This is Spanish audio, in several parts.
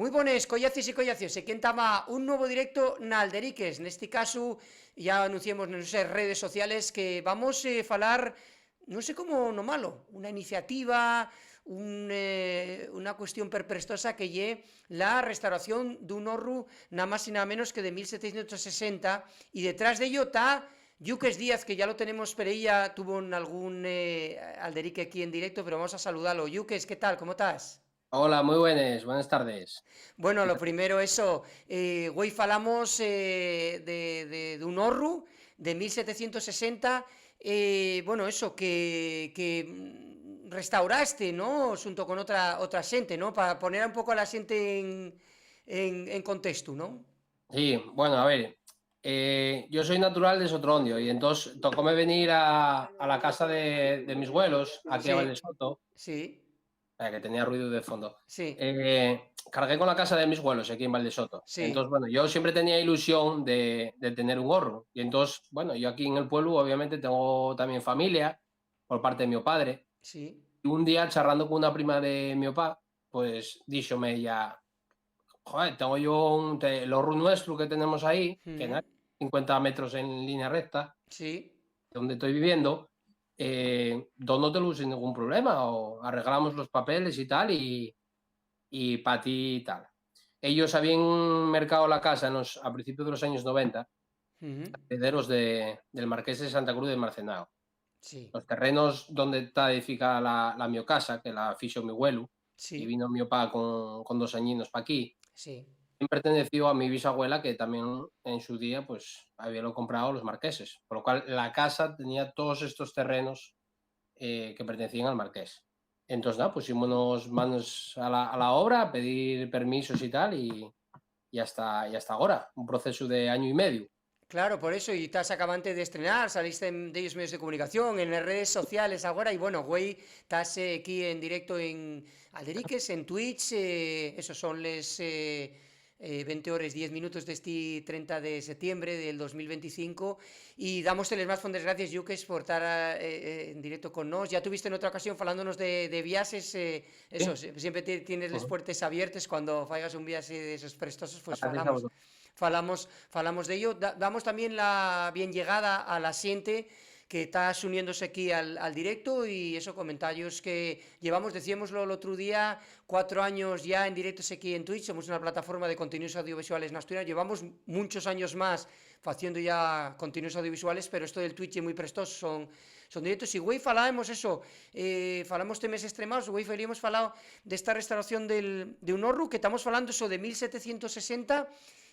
Moi bones, collaces e collaces, e quen tama un novo directo na Alderiques. Neste caso, ya anunciamos nas nosas redes sociales que vamos falar, non sei como no malo, unha iniciativa, unha cuestión perprestosa que lle la restauración dun horru na máis e nada menos que de 1760, e detrás de ello está Yuques Díaz, que ya lo tenemos per ella, tuvo en algún Alderique aquí en directo, pero vamos a saludarlo. Yuques, ¿qué tal? ¿Cómo estás? Hola, muy buenas tardes. Bueno, lo primero, eso, güey, falamos de un horru de 1760, bueno, eso, que restauraste, ¿no? Junto con otra xente, ¿no? Para poner un poco a la xente en contexto, ¿no? Sí, bueno, a ver, yo soy natural de Sotrondio y entonces tocóme venir a la casa de mis abuelos, aquí a Sí, Valdesoto, sí, que tenía ruido de fondo. sí, Cargué con la casa de mis abuelos aquí en Valdesoto. Entonces, sí, bueno, yo siempre tenía ilusión de tener un gorro. Y entonces, bueno, yo aquí en el pueblo obviamente tengo también familia por parte de mi padre. sí. Y un día, charlando con una prima de mi papá, pues díxome ella, joder, tengo yo el horro nuestro que tenemos ahí, que nada, 50 metros en línea recta, Sí, donde estoy viviendo, dónotelo sin ningún problema, o arreglamos los papeles y tal, y para ti y tal. Ellos habían mercado la casa a principios de los años 90, herederos del Marqués de Santa Cruz de Marcenao. sí, Los terrenos donde está edificada la mi casa, que la fixo mi abuelo, y sí, vino mi papá con 2 añinos para aquí, sí. perteneció a mi bisabuela, que también en su día pues habíalo comprado los marqueses, por lo cual la casa tenía todos estos terrenos que pertenecían al marqués. Entonces, nada, pusimos manos a la obra, a pedir permisos y tal, y hasta ahora, un proceso de año y medio. Claro, por eso, y estás acabante de estrenar, saliste de ellos medios de comunicación, en las redes sociales ahora, y bueno, güey, estás aquí en directo en Alderiques, en Twitch, esos son les 20 horas 10 minutos de este 30 de septiembre del 2025, y damos les más fondes gracias, Yuques, por estar en directo con nos. Ya tuviste en otra ocasión falándonos de viajes, eso, ¿Sí? siempre tienes las Uh-huh. puertas abiertas cuando faigas un viaje de esos prestosos, pues Gracias a vosotros. falamos de ello. Damos también la bien llegada a la gente que está uniéndose aquí al directo y esos comentarios que llevamos, decíamoslo el otro día, 4 años ya en directos aquí en Twitch, somos una plataforma de contenidos audiovisuales en Asturias, llevamos muchos años más haciendo ya contenidos audiovisuales, pero esto del Twitch es muy prestoso, son directos, y güey, falábamos eso, falamos temas extremados, güey, hemos falado de esta restauración de un horru, que estamos falando eso de 1760,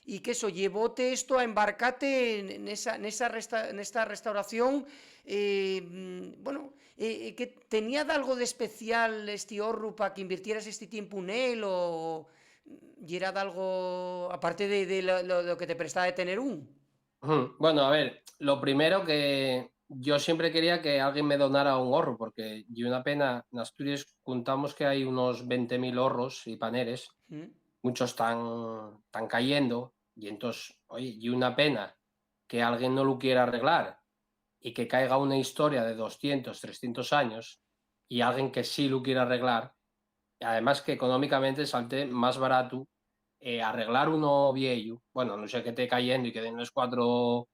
y que eso, llevote esto a embarcate en esta restauración, bueno, que tenía algo de especial este horru para que invirtieras este tiempo en él, o y era de algo, aparte de lo que te prestaba de tener un. Uh-huh. Bueno, a ver, lo primero que yo siempre quería que alguien me donara un horro, porque y una pena, en Asturias contamos que hay unos 20.000 horros y paneres, muchos están cayendo, y entonces, oye, y una pena que alguien no lo quiera arreglar y que caiga una historia de 200, 300 años y alguien que sí lo quiera arreglar, y además que económicamente salte más barato arreglar uno viejo, bueno, no sé que esté cayendo y queden los cuatro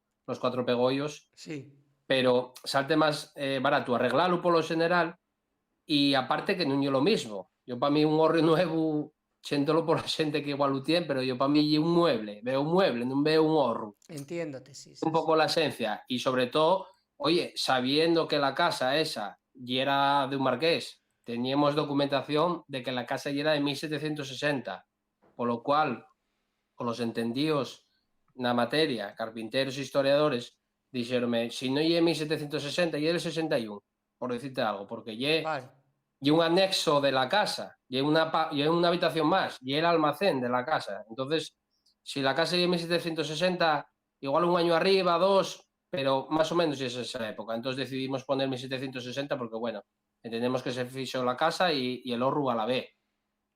pegollos, Sí, pero salte más barato arreglarlo por lo general, y aparte que no es lo mismo. Yo para mí un horro nuevo, siéntolo por la gente que igual lo tiene, pero yo para mí un mueble, veo un mueble, no veo un horro. entiéndote, sí, Un sí, sí. poco la esencia y sobre todo, oye, sabiendo que la casa esa ya era de un marqués, teníamos documentación de que la casa ya era de 1760, por lo cual, con los entendidos na materia, carpinteros e historiadores, dixeronme, si non lle 1760, lle el 61, por decirte algo, porque Vale. lle un anexo de la casa, lle una habitación más, lle el almacén de la casa. Entonces, si la casa lle 1760, igual un año arriba, dos, pero más o menos es esa época. Entonces decidimos poner 1760 porque, bueno, entendemos que se fixo la casa y el horro a la B.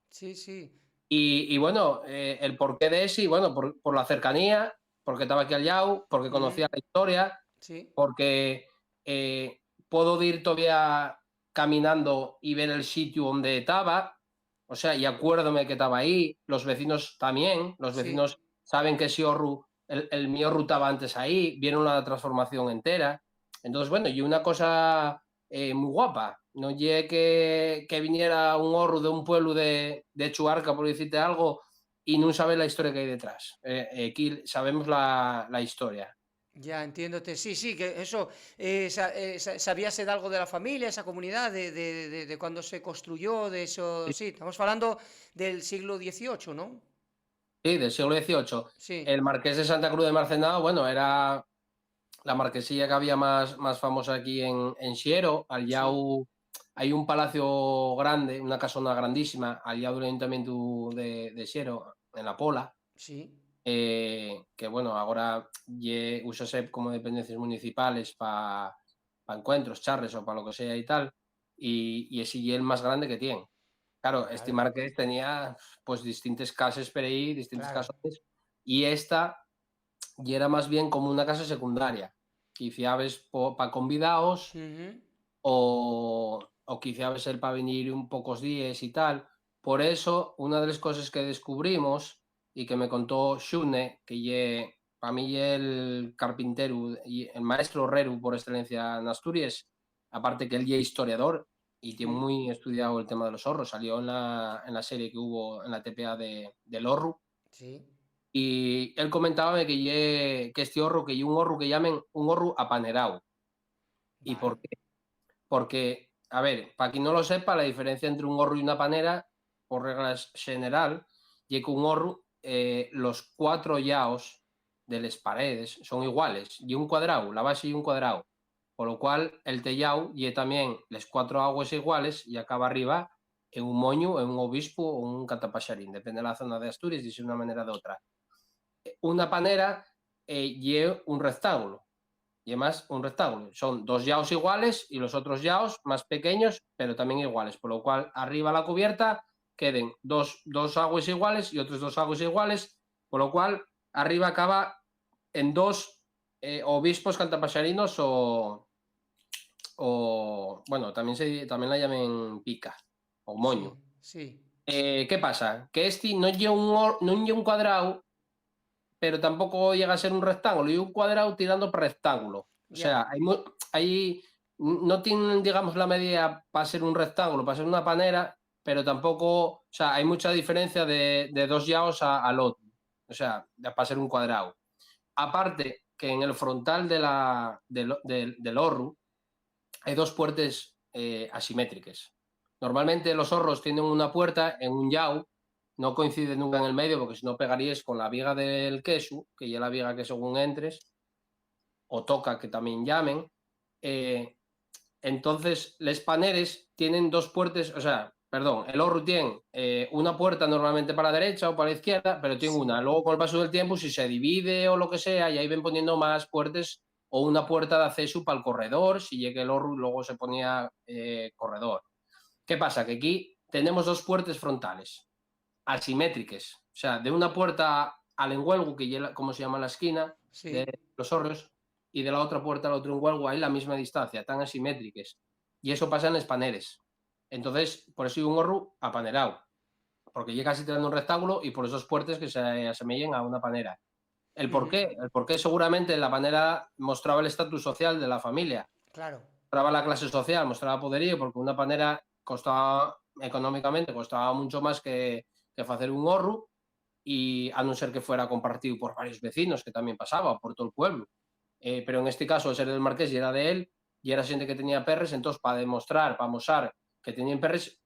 Sí, sí. Y bueno, el porqué de ese, y bueno, por la cercanía, porque estaba aquí al lado, porque conocía la historia, Sí. porque puedo ir todavía caminando y ver el sitio donde estaba. o sea, y acuérdome que estaba ahí, los vecinos también, los Sí. vecinos saben que ese horru, el mi horru estaba antes ahí, vieron la transformación entera. Entonces, bueno, y una cosa muy guapa, no lle que viniera un horru de un pueblo de Chuarca, por decirte algo, y no sabes la historia que hay detrás. Aquí sabemos la historia. Ya, entiéndote. Sí, sí, que eso, ¿sabíase de algo de la familia, esa comunidad, de cuándo se construyó, de eso? Sí, estamos hablando del siglo XVIII, ¿no? Sí, del siglo XVIII. Sí, El marqués de Santa Cruz de Marcenado, bueno, era la marquesía que había más famosa aquí en Siero. Al sí, lado hay un palacio grande, una casona grandísima, al lado del ayuntamiento de Siero, en la Pola, sí. que bueno, ahora úsase como dependencias municipales para encuentros, charles o para lo que sea y tal, y ese es el más grande que tiene. Claro, este Claro, marqués tenía pues distintas casas por ahí, distintas claro. casones, y esta y era más bien como una casa secundaria. Quiciabes para convidados Ujú. o quiciabes el para venir un pocos días y tal. Por eso, una de las cosas que descubrimos y que me contó Xune, que para mí el carpintero y el maestro herrero por excelencia en Asturias, aparte que él es historiador y tiene Mm, muy estudiado el tema de los horros, salió en la serie que hubo en la TPA del horro, sí, y él comentaba que este horro, que lle un horro que llamen un horro apanerao. ¿Y vale. por qué? Porque, a ver, para quien no lo sepa, la diferencia entre un horro y una panera, por reglas general, lle que un horro, los 4 llaos de les paredes son iguales, y un cuadrado, la base y un cuadrado. Por lo cual, el tellau lle también les 4 aguas iguales y acaba arriba en un moño, en un obispo o un catapaxarín, depende de la zona de Asturias, dice una manera de otra. Una panera lle un rectángulo. Y además un rectángulo. Son dos yaos iguales y los otros yaos más pequeños, pero también iguales. Por lo cual, arriba la cubierta queden dos aguas iguales y otros dos aguas iguales. Por lo cual, arriba acaba en dos obispos cantapaxarinos bueno, también la llaman pica o moño. Sí, sí. ¿Qué pasa? Que este no lleva un cuadrado, pero tampoco llega a ser un rectángulo, y un cuadrado tirando por rectángulo. O Ya. sea, no tienen, digamos, la medida para ser un rectángulo, para ser una panera, pero tampoco, o sea, hay mucha diferencia de dos yaos al otro, o sea, para ser un cuadrado. Aparte que en el frontal del horro hay dos puertas asimétricas. Normalmente los horros tienen una puerta en un yao, no coincide nunca en el medio porque si no pegarías con la viga del queso, que ya la viga que según entres, o toca que también llamen. eh, entonces, les paneres tienen dos puertas, o sea, perdón, el horro tiene una puerta normalmente para la derecha o para la izquierda, pero tiene Sí. una. Luego, con el paso del tiempo, si se divide o lo que sea, y ahí ven poniendo más puertas o una puerta de acceso para el corredor, si llega el horro, luego se ponía corredor. ¿Qué pasa? Que aquí tenemos dos puertas frontales, asimétricas, o sea, de una puerta al enguelgo, que ya, como se llama la esquina de Sí. los horros, y de la otra puerta al otro enguelgo hay la misma distancia, tan asimétricas. Y eso pasa en los paneles. Entonces, por eso hay un horro apanerado, porque llega casi tirando un rectángulo y por esos puertas que se asemejen a una panera. ¿El por Ujú. qué? El por qué seguramente la panera mostraba el estatus social de la familia, Claro. mostraba la clase social, mostraba poderío, porque una panera costaba, económicamente, costaba mucho más que hacer un horro, y a no ser que fuera compartido por varios vecinos, que también pasaba, por todo el pueblo. Pero en este caso, al ser del marqués y era de él, y era gente que tenía perres, entonces para demostrar, para mostrar que tenían perres,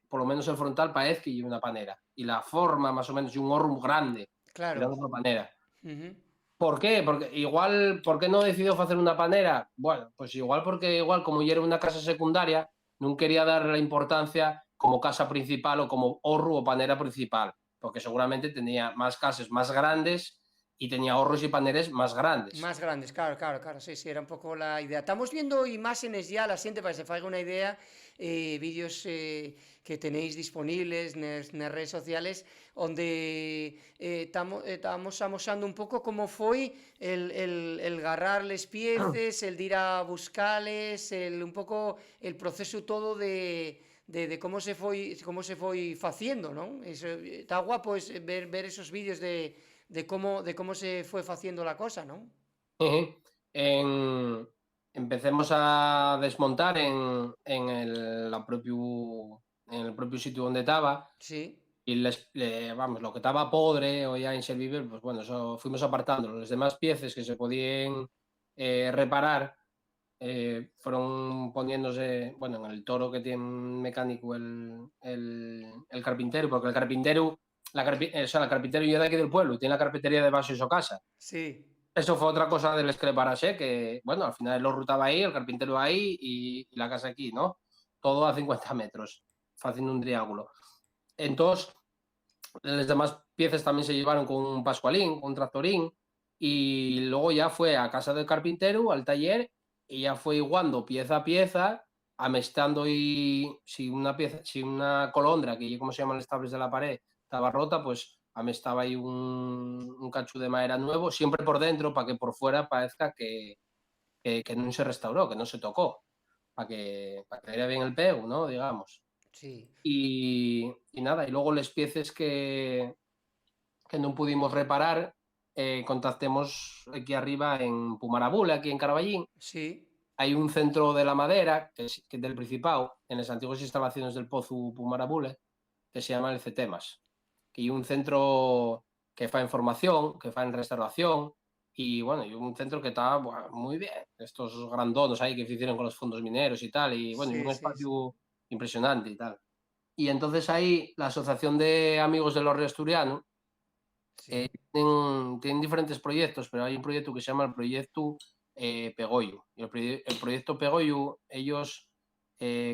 por lo menos el frontal parece que lleva una panera. Y la forma, más o menos, de un horro grande, Claro. tirando por panera. Ujú. ¿Por qué? Porque igual, ¿por qué no decidió hacer una panera? Bueno, pues igual porque igual como ya era una casa secundaria, no quería darle la importancia como casa principal o como horro o panera principal, porque seguramente tenía más casas más grandes y tenía ahorros y paneles más grandes. Más grandes, claro, claro, claro, sí, sí, era un pouco la idea. Estamos viendo imágenes ya, la xente, para que se faiga unha idea, vídeos que tenéis disponibles nas redes sociales, onde estamos amosando un pouco como foi el garrar les pieces, el de ir a buscales, un pouco el proceso todo de como se foi faciendo, non? Está guapo ver esos vídeos de cómo se fue haciendo la cosa, ¿no? En- Empecemos a desmontar en el propio sitio donde estaba. Sí, Y vamos, lo que estaba podre o ya inservible, pues bueno, eso fuimos apartando. Los demás piezas que se podían reparar fueron poniéndose, bueno, en el toro que tiene mecánico el carpintero, porque el carpintero, o sea, el carpintero yo de aquí del pueblo y tiene la carpintería debajo de su casa. sí, Eso fue otra cosa del que le parase, que bueno, al final el horro estaba ahí, el carpintero ahí y la casa aquí, ¿no? Todo a 50 metros, haciendo un triángulo. Entonces, las demás piezas también se llevaron con un pascualín, con un tractorín, y luego ya fue a casa del carpintero, al taller, y ya fue iguando pieza a pieza, amestando y si una pieza, si una colondra, que como se llaman los tables de la pared, estaba rota, pues amestaba ahí un cacho de madera nuevo, siempre por dentro, para que por fuera parezca que no se restauró, que no se tocó, para que diera bien el pego, ¿no? Digamos. sí. Y nada, y luego les piezas que non pudimos reparar, contactemos aquí arriba en Pumarabula, aquí en Carballín. Sí, Hay un centro de la madera, que del Principado, en las antiguas instalaciones del Pozu Pumarabule, que se llama el CETEMAS, que hay un centro que fa en formación, que fa en restauración, y bueno, y un centro que está muy bien, estos grandonos ahí que hicieron con los fondos mineros y tal, y bueno, y un sí, sí, sí, espacio impresionante y tal. Y entonces ahí la Asociación de Amigos del Horrio Asturiano sí. tienen diferentes proyectos, pero hay un proyecto que se llama el Proyecto Pegoyu. Y el proyecto Pegoyu, ellos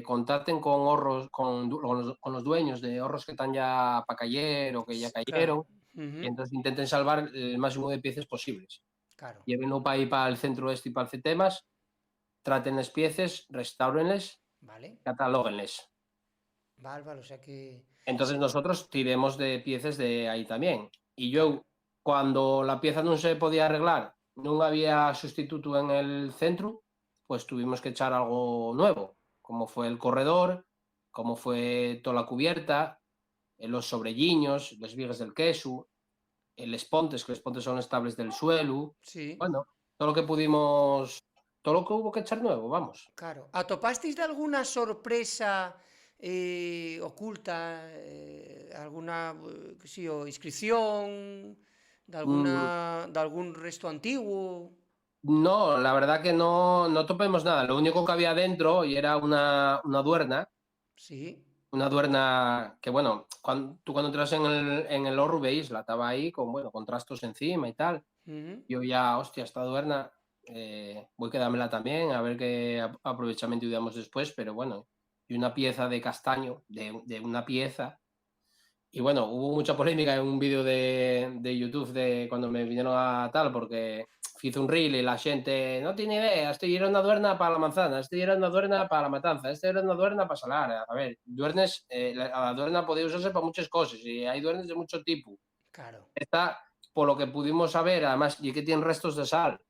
contacten con horros, con los dueños de horros que están ya para caer o que ya Claro, cayeron, y ujú, entonces intenten salvar el máximo de piezas posibles. claro. Llévenlo para ahí, para el centro este y para el CETEMAS, traten las piezas, restáurenles, Vale, catalóguenles. vale, vale, o sea que... Entonces Sí, nosotros tiremos de piezas de ahí también. Y claro, yo, cuando la pieza no se podía arreglar, no había sustituto en el centro, pues tuvimos que echar algo nuevo, como fue el corredor, como fue toda la cubierta, los sobrelliños, los vigues del queso, los pontes, que los pontes son estables del suelo. sí, Bueno, todo lo que pudimos, todo lo que hubo que echar nuevo, vamos. claro. ¿Atopasteis de alguna sorpresa oculta, alguna, qué sé yo, inscripción, Mm, de algún resto antiguo? no, la verdad que no topemos nada. Lo único que había dentro y era una duerna. Sí, Una duerna que, bueno, tú cuando entras en el Orru veis, la estaba ahí con, bueno, con trastos encima y tal. ujú, Yo ya, hostia, esta duerna, voy a quedármela también, a ver qué aprovechamiento damos después, pero bueno, y una pieza de castaño, de una pieza. Y bueno, hubo mucha polémica en un vídeo de YouTube de cuando me vinieron a tal, porque hice un reel y la gente no tiene idea, este era una duerna para la manzana, este era una duerna para la matanza, este era una duerna para salar. A ver, duernes, la duerna podía usarse para muchas cosas y hay duernes de mucho tipo. claro. Esta, por lo que pudimos saber, además, y que tiene restos de sal.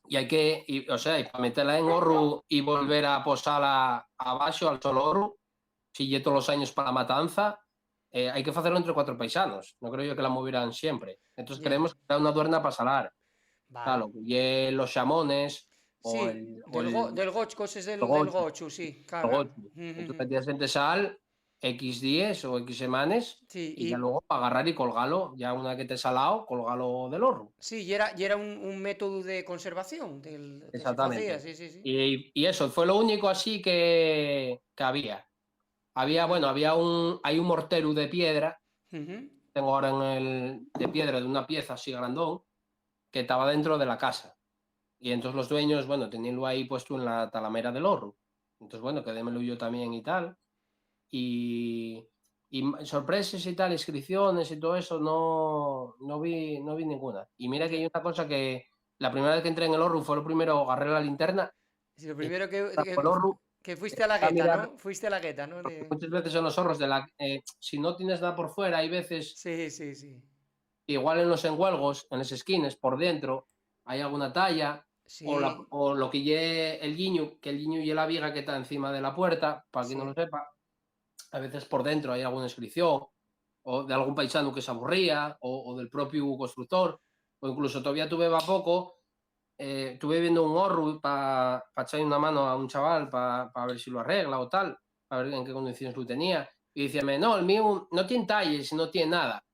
Y hay que, o sea, y para meterla en horro y volver a posarla abajo al solo horro, si ya todos los años para la matanza, hay que hacerlo entre cuatro paisanos. No creo yo que la movieran siempre. Entonces Ya, creemos que era una duerna para salar. vale. Claro, y los chamones o Sí, del goch, cosas del gochu, gochu, sí, el claro, claro. gochu. Entonces Ujujú. metías entre sal X días o X semanas Sí, y ya luego para agarrar y colgarlo, ya una que te he salado, colgalo del horno. sí, y era un método de conservación que se hacía, Exactamente. sí, sí, sí. Y eso fue lo único así que había. Había, bueno, hay un mortero de piedra, Ujú. tengo ahora de piedra de una pieza así grandón, que estaba dentro de la casa. Y entonces los dueños, bueno, teníanlo ahí puesto en la talamera del horno. Entonces, bueno, quedémelo yo también y tal. Y, Y sorpresas y tal, inscripciones y todo eso, no vi ninguna. Y mira que hay una cosa que la primera vez que entré en el Orru fue lo primero, agarré la linterna Sí, lo y primero por el Orru, que fuiste a la a gueta, mirar, ¿no? Fuiste a la gueta, ¿no? porque muchas veces son los zorros si no tienes nada por fuera, hay veces, Sí, sí, sí. igual en los enguelgos, en las esquinas, por dentro, hay alguna talla, Sí, o lo que lle el guiño, que el guiño lle la viga que está encima de la puerta, para quien no lo sí, sepa, a veces por dentro hay alguna inscripción, o de algún paisano que se aburría, o del propio constructor, o incluso todavía tuve va poco, estuve viendo un Orru para echar una mano a un chaval para ver si lo arregla o tal, para ver en qué condiciones lo tenía. Y decíame, no, el mío no tiene talles, no tiene nada.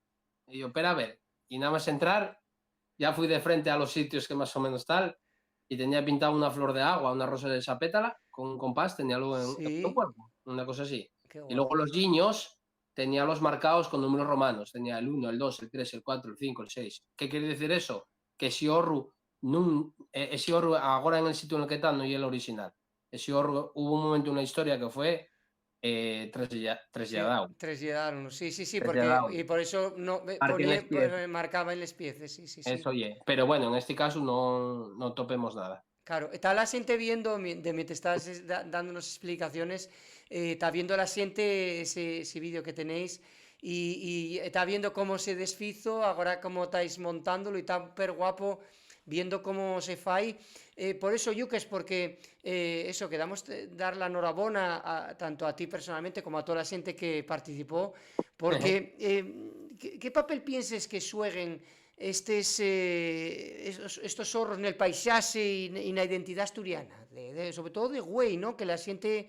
Y yo, espera a ver. Y nada más entrar, ya fui de frente a los sitios que más o menos tal, y tenía pintado una flor de agua, una rosa de esa pétala, con un compás, tenía algo en un sí. cuerpo, una cosa así. Qué Y luego guay. los guiños tenía los marcados con números romanos, tenía el 1, el 2, el 3, el 4, el 5, el 6. ¿Qué quiere decir eso? Que ese Orru, ese Orru ahora en el sitio en el que está no es el original. Ese Orru hubo un momento en la historia que fue Sí, trasladado, tres llegaron. Sí, sí, sí, porque trasladado. y por eso no Parque ponía, les pies, marcaba en les piezas, sí, sí, sí. eso oye. Pero bueno, en este caso no topemos nada. Claro, está la gente viendo, de mientras estás dándonos explicaciones, está viendo la gente ese vídeo que tenéis y está viendo cómo se desfizo, ahora cómo estáis montándolo y está súper guapo viendo cómo se fai. Por eso, Yuques, porque eso, quedamos dar la enhorabona tanto a ti personalmente como a toda la gente que participó, porque ¿qué papel pienses que sueguen estos zorros en el paisaje y la identidad asturiana, sobre todo de Güey, ¿no? Que la siente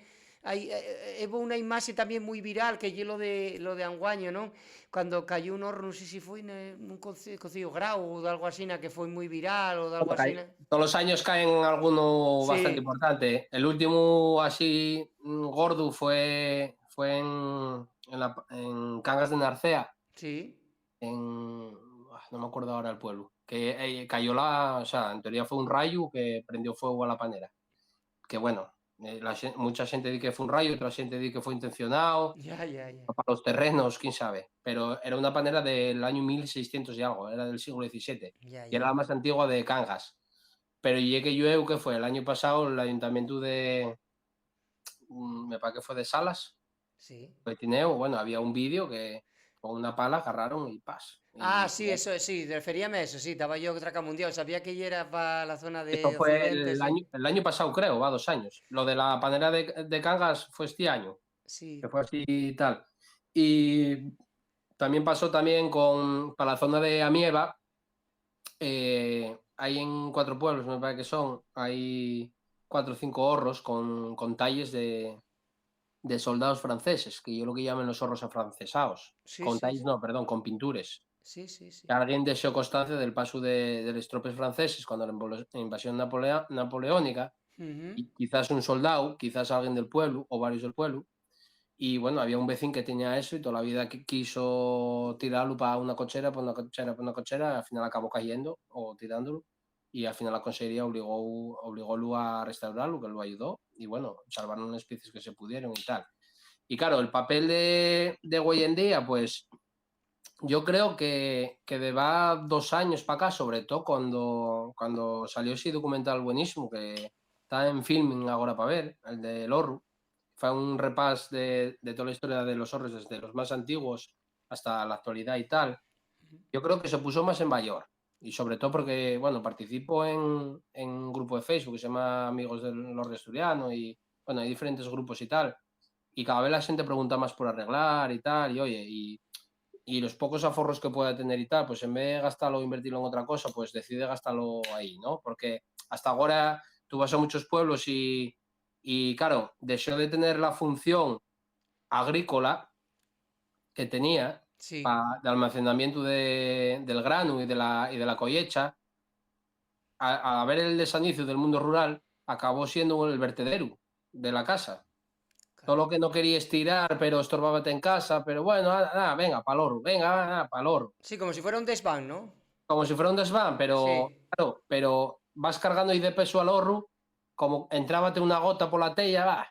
hubo una imagen también muy viral que yo lo de Anguaño, ¿no? Cuando cayó un horno, no sé si fue en un cocido grau o de algo así, que fue muy viral o de algo así. Todos los años caen alguno bastante Sí, importante. El último así gordo fue en Cangas de Narcea, sí, no me acuerdo ahora el pueblo, que cayó o sea, en teoría fue un rayo que prendió fuego a la panera. Que bueno, mucha gente dice que fue un rayo, otra gente dice que fue intencionado, ya, ya, ya. para los terrenos, quién sabe. Pero era una panera del año 1600 y algo, era del siglo XVII, Ya, y era ya. la más antigua de Cangas. Pero llegué yo, que fue el año pasado, el ayuntamiento me parece que fue de Salas, Sí. Petineo, bueno, había un vídeo que con una pala agarraron y paz. Ah, Y sí, eso, sí, referíame a eso, sí, estaba yo otra mundial, sabía que ella era para la zona eso de fue Occidente, sí. el año pasado, creo, va 2 años. Lo de la panera de Cangas fue este año, que Sí, fue así y tal. Y también pasó también para la zona de Amieva, hay en 4 pueblos, me parece que son, hay 4 o 5 horros con talles de soldados franceses, que yo lo que llaman los horros afrancesados. sí, Con sí, talles, no, perdón, con pintures. sí, sí, sí. Alguien dejó constancia del paso de los tropes franceses cuando la invasión napoleónica, Ujú. y quizás un soldado, quizás alguien del pueblo o varios del pueblo. Y bueno, había un vecino que tenía eso y toda la vida quiso tirarlo para una cochera, para una cochera, para una cochera, al final acabó cayendo o tirándolo. Y al final la consejería obligólo a restaurarlo, que lo ayudó. Y bueno, salvaron las especies que se pudieron y tal. Y claro, el papel de hoy en día, pues yo creo que de va 2 años para acá, sobre todo cuando salió ese documental buenísimo que está en filming ahora para ver, el de Orru. Fue un repás de toda la historia de los zorros, desde los más antiguos hasta la actualidad y tal. Yo creo que se puso más en valor. Y sobre todo porque, bueno, participo en un grupo de Facebook que se llama Amigos del Lord Asturiano y, bueno, hay diferentes grupos y tal. Y cada vez la gente pregunta más por arreglar y tal. Y oye, y los pocos aforros que pueda tener y tal, pues en vez de gastarlo o invertirlo en otra cosa, pues decide gastarlo ahí, ¿no? Porque hasta ahora tú vas a muchos pueblos y claro, dejó de tener la función agrícola que tenía Sí, de almacenamiento del grano y de la cosecha. A ver el desanicio del mundo rural, acabó siendo el vertedero de la casa. Todo claro. lo que no querías tirar, pero estorbábate en casa, pero bueno, venga, para oro, venga, para oro. Sí, como si fuera un desván, ¿no? Como si fuera un desván, pero Sí, claro, pero vas cargando ahí de peso al horro, como entrábate una gota por la tella, va.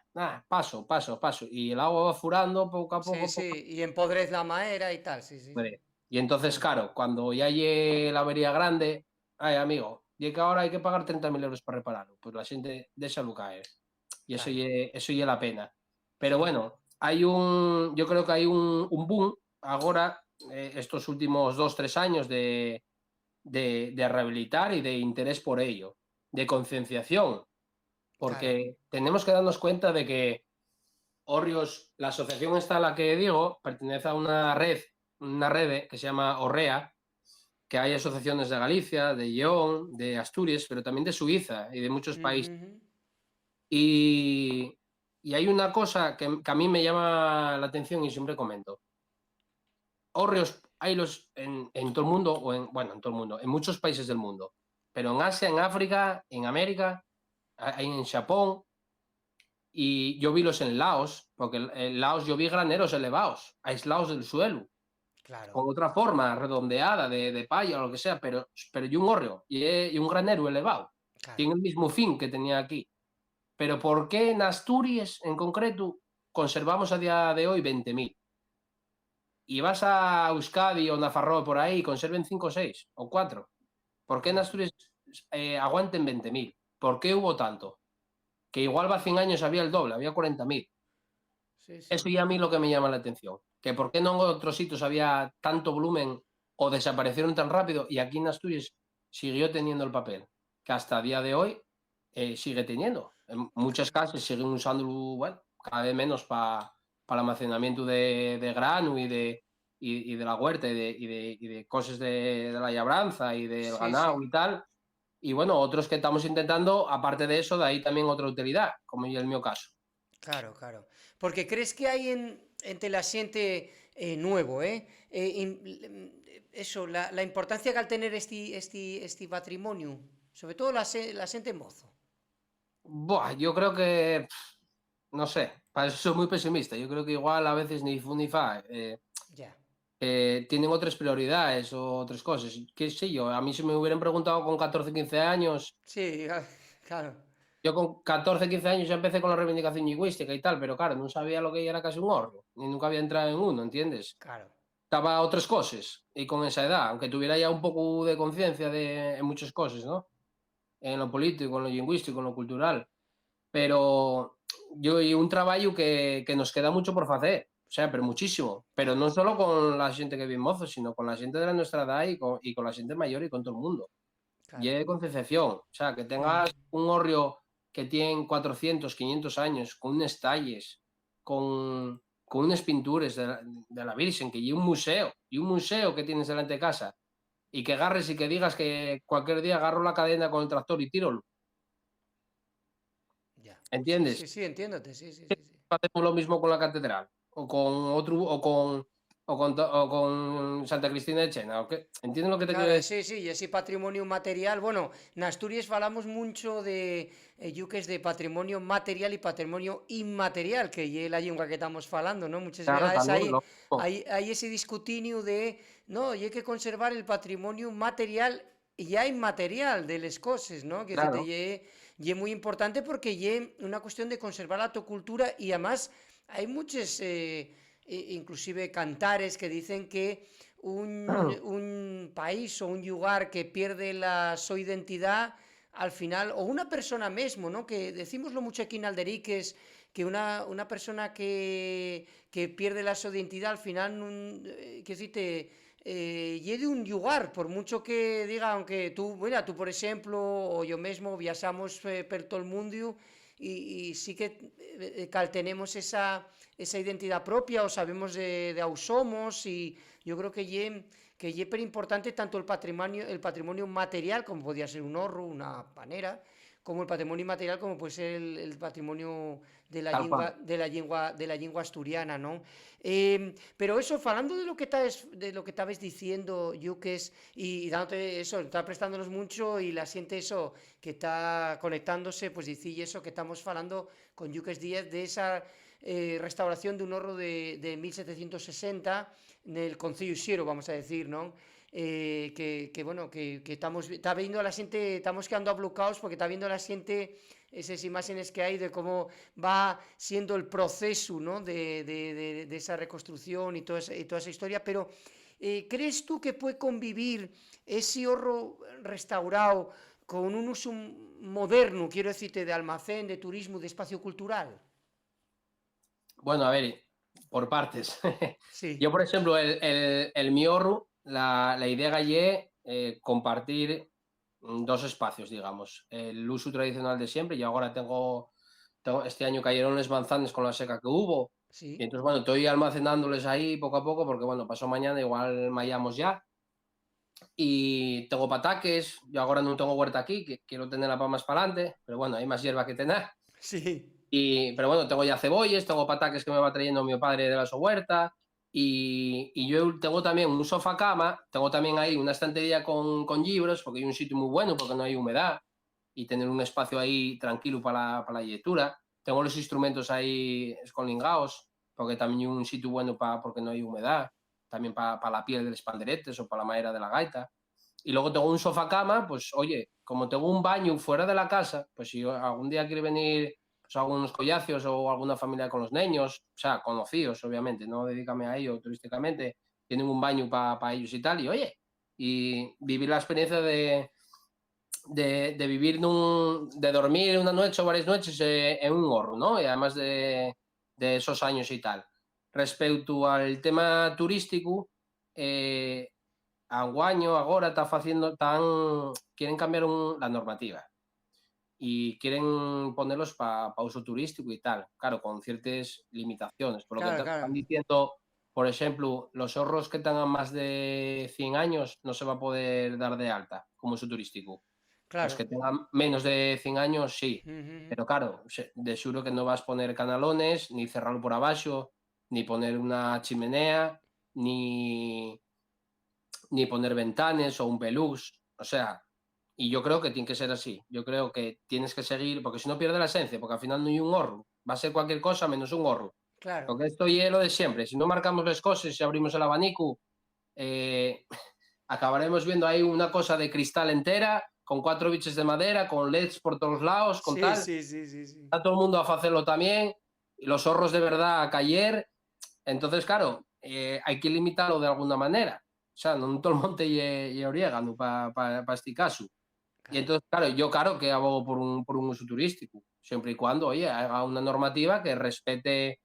paso, paso, paso. Y el agua va furando poco a Sí, poco, poco sí, y empodrez la madera y tal, sí, sí, sí. puede. Y entonces, Ah, claro, cuando ya lle la avería grande, ay, amigo, lle que ahora hai que pagar 30.000 euros para reparalo, pois la xente déxalo caer. E claro, eso lle la pena. Pero sí. bueno, yo creo que hai un boom agora, estos últimos 2 3 años de rehabilitar y de interés por ello, de concienciación, Claro. porque tenemos que darnos cuenta de que Hórreos, la asociación esta a la que digo, pertenece a una red que se llama Orrea, que hay asociaciones de Galicia, de León, de Asturias, pero también de Suiza y de muchos Ujú, países. ujú. Y, y hay una cosa que a mí me llama la atención y siempre comento. Hórreos hay en todo el mundo, bueno, en todo el mundo, en muchos países del mundo, pero en Asia, en África, en América, hay en Japón, y yo vi los en Laos, porque en Laos yo vi graneros elevados, aislados del suelo, Claro, con otra forma, redondeada, de palla o lo que sea, pero y un hórreo, y un granero elevado. claro. Tiene el mismo fin que tenía aquí. Pero ¿por qué en Asturias, en concreto, conservamos a día de hoy 20.000? Y vas a Euskadi o Nafarroa por ahí y conserven 5 o 6 o 4. ¿Por qué en Ujú. Asturias aguanten 20.000? ¿Por qué hubo tanto? Que igual va 100 años había el doble, había 40.000. Sí, Eso sí. ya a mí lo que me llama la atención. Que por qué no en otros sitios había tanto volumen o desaparecieron tan rápido y aquí en Asturias siguió teniendo el papel, que hasta el día de hoy sigue teniendo. En muchas casas siguen usándolo, bueno, cada vez menos para el almacenamiento de grano y de la huerta y de cosas de la labranza y del Sí, ganado sí. y tal. Y bueno, otros que estamos intentando, aparte de eso, de ahí también otra utilidad, como es el mío caso. Claro, claro. Porque crees que hay entre la xente nuevo, eso, la importancia que al tener este patrimonio, sobre todo la xente mozo. Buah, yo creo que, no sé, para eso soy muy pesimista. Yo creo que igual a veces ni fu ni fa. Ya. Tienen otras prioridades o otras cosas. ¿Qué sé yo? A mí si me hubieran preguntado con 14 15 años, Sí, claro, yo con 14 15 años ya empecé con la reivindicación lingüística y tal, pero claro, no sabía lo que era casi un horno, ni nunca había entrado en uno, ¿entiendes? claro. Estaba a otras cosas y con esa edad, aunque tuviera ya un poco de conciencia en muchas cosas, ¿no? En lo político, en lo lingüístico, en lo cultural. Pero yo y un traballo que nos queda mucho por facer, o sea, pero muchísimo, pero Claro, non solo con la xente que vive mozos, sino con la xente de la nuestra edad y con la xente mayor y con todo el mundo. Y claro. é concienciación, o sea, que tengas Ujú. un hórreo que tien 400, 500 años, con unes talles, con unes pintures de la Virxen, que y un museo que tienes delante de casa, y que agarres y que digas que cualquier día agarro la cadena con el tractor y tírolo, Ya. Sí, ¿entiendes? sí, sí, entiéndote, sí, sí, sí, sí. Hacemos lo mismo con la catedral o con otro o con Santa Cristina de Chena, ¿o qué? ¿Entiendes lo que te quiero Claro, decir? sí, sí, y ese patrimonio material, bueno, en Asturias falamos mucho de yuques de patrimonio material y patrimonio inmaterial, que es la lengua que estamos falando, ¿no? Muchas Claro, veces también lo mismo. hay ese discutinio de, no, y hay que conservar el patrimonio material y ya inmaterial de las cosas, ¿no? Que decirte, Claro, y muy importante porque es una cuestión de conservar la tu cultura y además hay muchos, inclusive cantares que dicen que un país o un lugar que pierde su identidad, al final, o una persona mismo, ¿no? Que decimoslo mucho aquí en Alderiques, que una persona que pierde su identidad, al final, que decirte, y de un lugar, por mucho que diga, aunque tú, mira, tú por ejemplo, o yo mismo, viajamos por todo el mundo y sí que tenemos esa identidad propia o sabemos de au somos y yo creo que es importante tanto el patrimonio material, como podría ser un horro, una panera, como el patrimonio inmaterial, como puede ser el patrimonio de la tal lengua, cual. de la lengua asturiana, ¿no? Pero eso, hablando de lo que estabas diciendo, Yuques, y dándote eso, está prestándonos mucho y la siente eso, que está conectándose, pues decir eso, que estamos hablando con Yuques 10 de esa restauración de un horro de 1760 en el Concello Xiero, vamos a decir, ¿no? bueno, que está viendo a la xente, estamos quedando ablucados porque está viendo a la xente esas imágenes que hay de cómo va siendo el proceso, ¿no? de esa reconstrucción y toda esa historia, pero ¿crees tú que puede convivir ese horro restaurado con un uso moderno, quiero decirte, de almacén, de turismo, de espacio cultural? Bueno, a ver, por partes. Yo, Sí, por ejemplo, el mi horro, la idea gallé compartir dos espacios, digamos. El uso tradicional de siempre. Yo ahora este año cayeron los manzanes con la seca que hubo. Y sí, entonces, bueno, estoy almacenándoles ahí poco a poco porque, bueno, pasó mañana, igual mayamos ya. Y tengo pataques. Yo ahora no tengo huerta aquí, que quiero tenerla para más para adelante, pero bueno, hay más hierba que tener. sí, Pero bueno, tengo ya cebollas, tengo pataques que me va trayendo mi padre de la su huerta. Y yo tengo también un sofá cama, tengo también ahí una estantería con libros, porque hay un sitio muy bueno, porque no hay humedad, y tener un espacio ahí tranquilo para la lectura. Tengo los instrumentos ahí escolingados, porque también hay un sitio bueno porque no hay humedad, también para la piel de los panderetes o para la madera de la gaita. Y luego tengo un sofá cama, pues oye, como tengo un baño fuera de la casa, pues si algún día quiere venir pues, algunos collacios o alguna familia con los niños, o sea, conocidos, obviamente, no dedícame a ello turísticamente, tienen un baño para ellos y tal, y oye, y vivir la experiencia de vivir de dormir una noche o varias noches en un horno, ¿no? Y además de esos años y tal. Respecto al tema turístico, anguaño agora está facendo quieren cambiar la normativa y quieren ponerlos para uso turístico y tal, claro, con ciertas limitaciones. Por lo que claro, están claro, diciendo, por ejemplo, los ahorros que tengan más de 100 años no se va a poder dar de alta como uso turístico. Los claro. que tengan menos de 100 años, sí. Ujú. Pero claro, de seguro que no vas a poner canalones, ni cerrarlo por abajo, ni poner una chimenea, ni, ni poner ventanas o un pelús. O sea, y yo creo que tiene que ser así. Yo creo que tienes que seguir, porque si no pierde la esencia, porque al final no hay un horro. Va a ser cualquier cosa menos un horro. Claro, Porque esto es lo de siempre. Si no marcamos las cosas y abrimos el abanico, eh, acabaremos viendo ahí una cosa de cristal entera, con 4 biches de madera, con LEDs por todos lados, con sí, tal. sí, sí, sí, sí. Está todo el mundo a hacerlo también. Y los horros de verdad a caer. Entonces, claro, hay que limitarlo de alguna manera. O sea, no todo el monte y orégano para este caso. Y Claro. entonces, claro, yo claro que abogo por un uso turístico, siempre y cuando, oye, haga una normativa que respete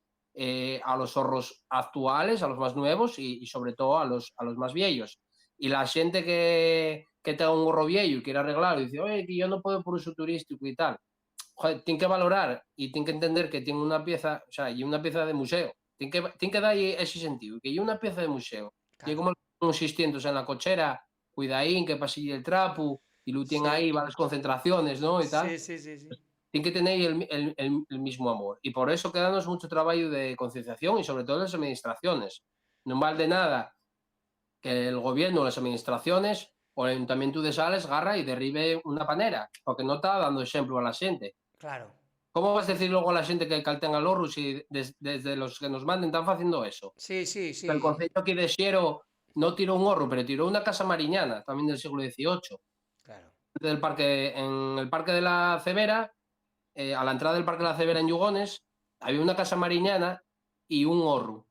a los zorros actuales, a los más nuevos y sobre todo a los más viejos. Y la gente que tenga un gorro viejo y quiere arreglarlo y dice, oye, que yo no puedo por uso turístico y tal, joder, tiene que valorar y tiene que entender que tiene una pieza, o sea, y una pieza de museo. Tiene que dar ese sentido, que hay una pieza de museo. Y Claro. como unos 600 en la cochera, cuidaín, que pasille el trapo, y lo tienen Sí, ahí, va las concentraciones, ¿no? Y tal. sí, sí, sí, sí. Tiene que tener el mismo amor. Y por eso quedamos mucho trabajo de concienciación y sobre todo las administraciones. No vale nada que el gobierno, las administraciones o el ayuntamiento de Sales agarra y derribe una panera, porque no está dando ejemplo a la gente. Claro. ¿Cómo vas a decir luego a la gente que calten a los si desde los que nos manden están haciendo eso? Sí, sí, El sí. concepto aquí de Xiero no tiró un horro, pero tiró una casa mariñana, también del siglo XVIII. Claro. En el Parque de la Cebera, a la entrada del Parque de la Cebera en Yugones, había una casa mariñana y un horro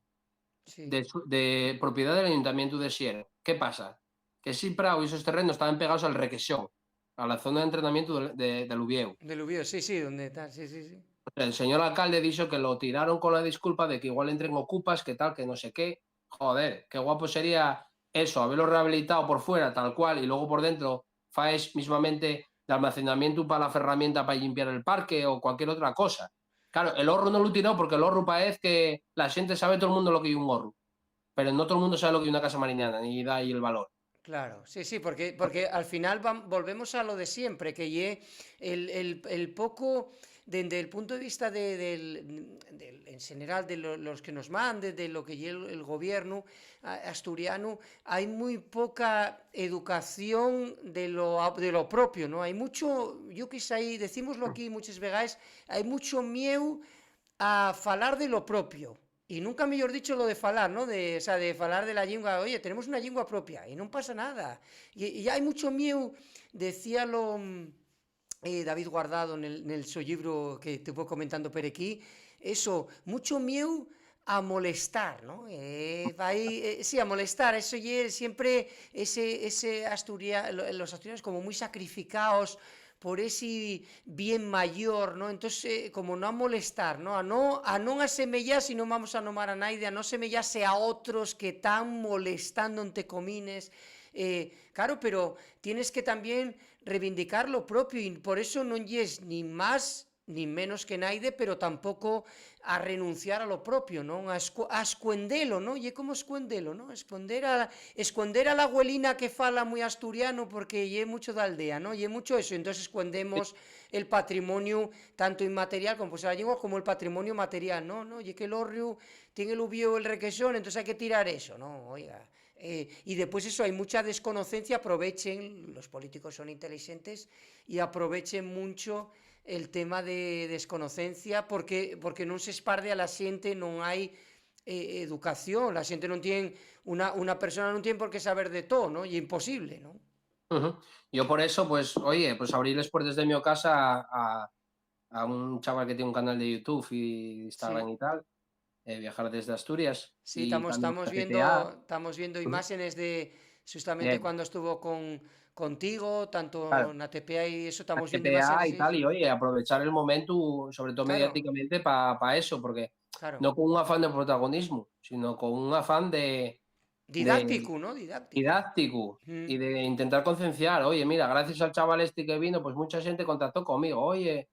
Sí. de propiedad del Ayuntamiento de Xiero. ¿Qué pasa? Que ese prado y esos terrenos estaban pegados al Requesón, a la zona de entrenamiento de Lubieu. Del Ubió, sí, sí, donde está, sí, sí, sí. El señor alcalde dijo que lo tiraron con la disculpa de que igual entren ocupas, que tal, que no sé qué. Joder, qué guapo sería eso, haberlo rehabilitado por fuera, tal cual, y luego por dentro faes mismamente de almacenamiento para la herramienta para limpiar el parque o cualquier otra cosa. Claro, el horro no lo tiró porque el horro parece que la gente sabe todo el mundo lo que hay un horro, pero no todo el mundo sabe lo que hay una casa mariñana, ni da ahí el valor. Claro, sí, sí, porque al final volvemos a lo de siempre, que el poco, desde el punto de vista en general de los que nos manden, de lo que lle el gobierno asturiano, hay muy poca educación de lo propio, ¿no? Hay mucho, yo que sé, decímoslo aquí muchas veces, hay mucho miedo a falar de lo propio. Y nunca mellor dicho lo de falar, ¿no? O sea, de falar de la lingua, oye, tenemos una lingua propia y non pasa nada. Y hai mucho mieu, decíalo David Guardado nel seu libro que te vou comentando per aquí, eso, mucho mieu a molestar, ¿no? Sí, a molestar, eso y siempre ese los asturianos como muy sacrificados por ese bien mayor, ¿no? Entonces, como no a molestar, ¿no? A non asemellar, si non vamos a nomar a naide, a non semellarse a otros que están molestando en te comines. Claro, pero tienes que también reivindicar lo propio y por eso non es ni más ni menos que naide, pero tampouco a renunciar a lo propio, non? A escuendelo, non? E como escuendelo, non? Esconder a la abuelina que fala moi asturiano porque lle mucho da aldea, non? Lle mucho eso, entonces escondemos el patrimonio tanto inmaterial como pues, la lengua como el patrimonio material, ¿no? ¿No? Y que el orrio tiene el ubio el requesón, entonces hay que tirar eso, ¿no? Oiga. Y después eso, hay mucha desconocencia, aprovechen, los políticos son inteligentes y aprovechen mucho el tema de desconocencia porque non se esparde a la xente, non hai educación, la xente non tiene, una persona non tiene por qué saber de todo, ¿no? Y imposible, ¿no? Yo por eso, pues, oye, pues abrirles puertas de mi casa a un chaval que tiene un canal de YouTube y Instagram Sí, y tal, viajar desde Asturias sí, y estamos, también estamos la viendo, TPA. estamos viendo Ujú. imágenes de justamente Eh, cuando estuvo contigo, tanto claro, en ATPA y eso, la estamos viendo TPA imágenes, y sí, tal, y sí. oye, aprovechar el momento, sobre todo Claro, mediáticamente, para eso, porque claro. no con un afán de protagonismo, sino con un afán de Didáctico, ¿no? Didáctico. didáctico Mm, y de intentar concienciar. Oye, mira, gracias al chaval este que vino, pues mucha gente contactó conmigo. Oye,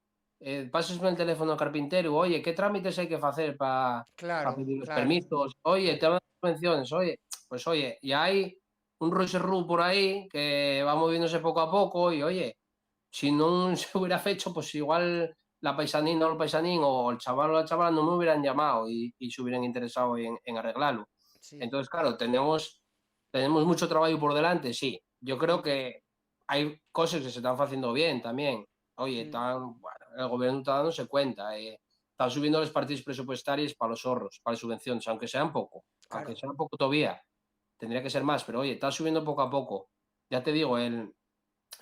pásame el teléfono al carpintero. Oye, ¿qué trámites hay que hacer para claro, pedir los claro. permisos? Oye, tema de subvenciones. Oye, pues oye, y hay un Roserru por ahí que va moviéndose poco a poco y oye, si no se hubiera hecho, pues igual la paisanina o el paisanín o el chaval o la chavala no me hubieran llamado y se hubieran interesado en arreglarlo. Sí. Entonces, claro, tenemos mucho trabajo por delante, sí. Yo creo Mm, que hay cosas que se están haciendo bien también. Oye, mm, bueno, el gobierno está dándose cuenta. Están subiendo las partidas presupuestarias para los ahorros, para las subvenciones, aunque claro. sean poco todavía. Tendría que ser más, pero oye, está subiendo poco a poco. Ya te digo, el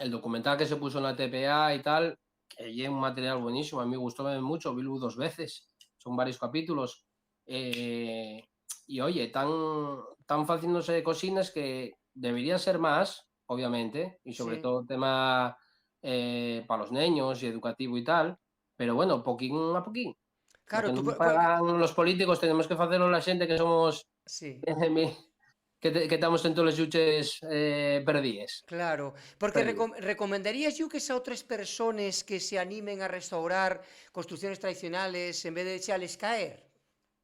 documental que se puso en la TPA y tal, que es un material buenísimo, a mí me gustó mucho, vi 2 veces, son varios capítulos. Eh, y oye, tan haciéndose cocinas que debería ser más, obviamente, y sobre Sí. todo tema para los niños y educativo y tal, pero bueno, poquín a poquín. Lo Claro, que tú, no nos pagan los políticos tenemos que hacerlo la gente que somos sí. que estamos en todos los yuches perdies. Claro, porque Perdies. recomendarías yo que a otras personas que se animen a restaurar construcciones tradicionales en vez de echarles caer.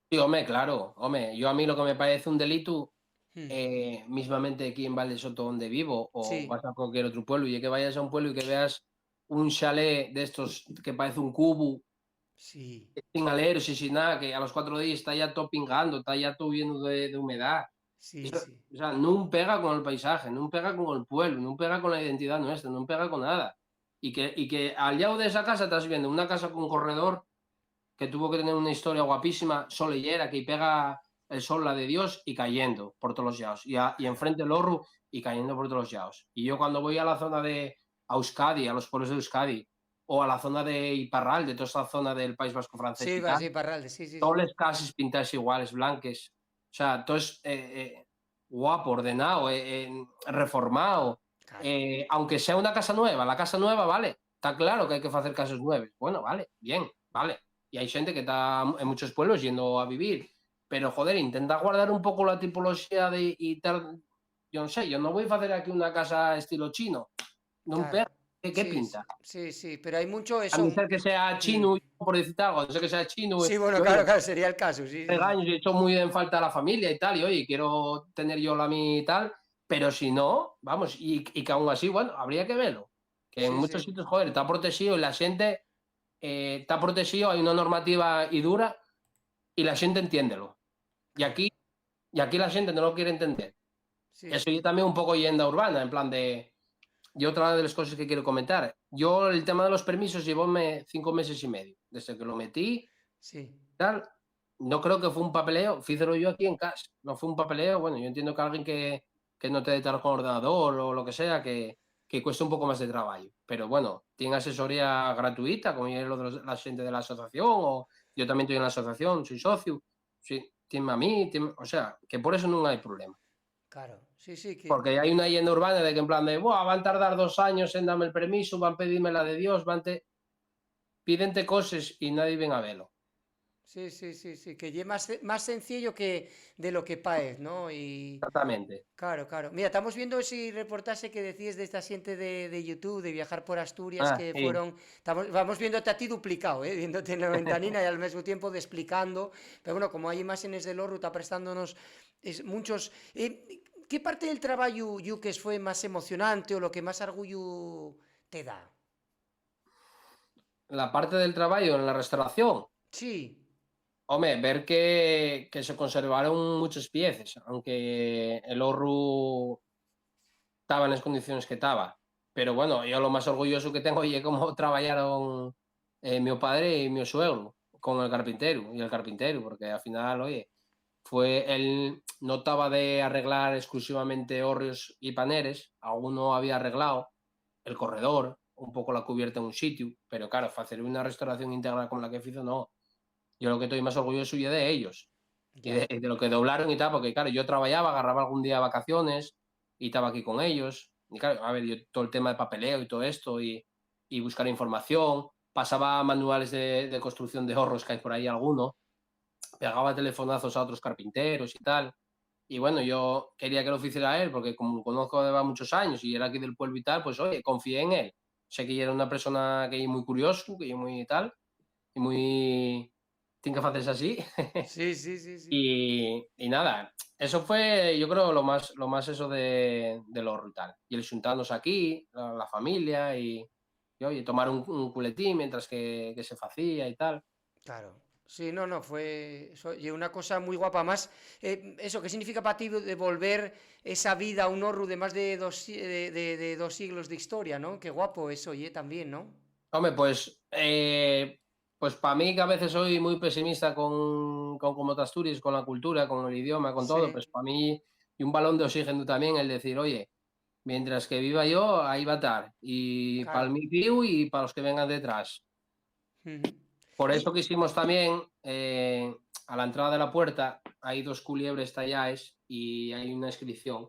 Sí, home, claro, home, yo a mí lo que me parece un delito, Mm, mismamente aquí en Val Soto donde vivo, o sí, vas a cualquier otro pueblo, y que vayas a un pueblo y que veas un chalet de estos que parece un cubo, sí, sin aleros y sin nada, que a los 4 días está ya todo pingando, está ya todo lleno de humedad. sí, Eso, sí. o sea, no pega con el paisaje, no pega con el pueblo, no pega con la identidad nuestra, no pega con nada. Y que al lado de esa casa estás viendo una casa con corredor que tuvo que tener una historia guapísima, solillera, que pega el sol, la de Dios, y cayendo por todos los lados. Y enfrente el Orru y cayendo por todos los lados. Y yo cuando voy a la zona de Euskadi, a los pueblos de Euskadi, o a la zona de Iparral, de toda esa zona del País Vasco francés Sí, y va, tal, sí, Parralde, sí, sí, todas sí. las casas pintadas iguales, blanques. O sea, todo es guapo, ordenado, reformado. Claro, Aunque sea una casa nueva, la casa nueva, vale, está claro que hay que hacer casas nuevas. Bueno, vale, bien, vale. Y hay gente que está en muchos pueblos yendo a vivir, pero joder, intenta guardar un poco la tipología de y tal. Yo no sé, yo no voy a hacer aquí una casa estilo chino. No pega. claro. ¿Qué Sí, sí, pinta? sí, sí, pero hay mucho A eso. no ser que sea Mm, chino, por decir algo, a no ser que sea chino. sí, bueno, Y claro, oye, claro, sería el caso, sí, sí, sí. años y he hecho muy en falta a la familia y tal, y oye, quiero tener yo la mía y tal, pero si no, vamos, y que aún así, bueno, habría que verlo. Que en Sí, muchos sí. sitios, joder, está protegido y la gente está protegido, hay una normativa y dura, y la gente entiéndelo. Y Claro, aquí, y aquí la gente no lo quiere entender. sí, Eso yo también un poco yenda urbana, en plan de. Y otra de las cosas que quiero comentar, yo el tema de los permisos llevóme 5 meses y medio, desde que lo metí, sí. tal. no creo que fue un papeleo, fícelo yo aquí en casa, no fue un papeleo, bueno, yo entiendo que alguien que no te dé con ordenador o lo que sea, que cueste un poco más de trabajo, pero bueno, tiene asesoría gratuita, como es lo de la gente de la asociación, o yo también estoy en la asociación, soy socio, sí, tiene a mí, o sea, que por eso no hay problema. Claro, sí, sí, que Porque hay una leyenda urbana de que en plan de, "Buah, van a tardar 2 años en darme el permiso, van a pedirme la de Dios, pídente cosas y nadie viene a verlo". sí, sí, sí, sí, que lle más sencillo que de lo que paez, ¿no? Y Exactamente. claro, claro. Mira, estamos viendo ese reportaje que decías de esta gente de YouTube, de viajar por Asturias, Ah, que sí. fueron, vamos viéndote a ti duplicado, ¿eh? Viéndote en la ventanina y al mismo tiempo de explicando, pero bueno, como hay imágenes del Orru, está prestándonos muchos... ¿Qué parte del trabajo, Yuques, fue más emocionante o lo que más orgullo te da? La parte del trabajo en la restauración. Sí, Hombre, ver que se conservaron muchas piezas, aunque el Orru estaba en las condiciones que estaba. Pero bueno, yo lo más orgulloso que tengo es cómo trabajaron mi padre y mi suegro con el carpintero y el carpintero, porque al final, oye, él no estaba de arreglar exclusivamente hórreos y paneres, alguno había arreglado el corredor, un poco la cubierta en un sitio, pero claro, hacer una restauración integral como la que hizo, no. Yo lo que estoy más orgulloso es de ellos y ya. de lo que doblaron y tal, porque claro, yo trabajaba, agarraba algún día vacaciones y estaba aquí con ellos. Y claro, a ver, yo todo el tema de papeleo y todo esto y buscar información, pasaba manuales de construcción de horros que hay por ahí alguno, pegaba telefonazos a otros carpinteros y tal. Y bueno, yo quería que lo hiciera él, porque como lo conozco de muchos años y era aquí del pueblo y tal, pues oye, confié en él. Sé que era una persona que es muy curioso, que es muy tal, y muy... Tiene que hacerse así. Sí, sí, sí, sí. Y nada, eso fue, yo creo, lo más eso de lo brutal. Y el juntarnos aquí, la familia, y, oye, tomar un culetín mientras que se hacía y tal. Claro. Sí, no, no, fue y una cosa muy guapa. Más, eso, ¿qué significa para ti devolver esa vida a un Orru de más de de 2 siglos de historia, ¿no? Qué guapo eso, oye, también, ¿no? Hombre, pues para mí que a veces soy muy pesimista con cómo te Asturias, con la cultura, con el idioma, con todo, Sí, pues para mí y un balón de oxígeno también el decir, oye, mientras que viva yo, ahí va a estar. Y para el claro. mi piu y para los que vengan detrás. Ujú. Por eso Y quisimos también, a la entrada de la puerta, hay dos culiebres tallaes y hay una inscripción.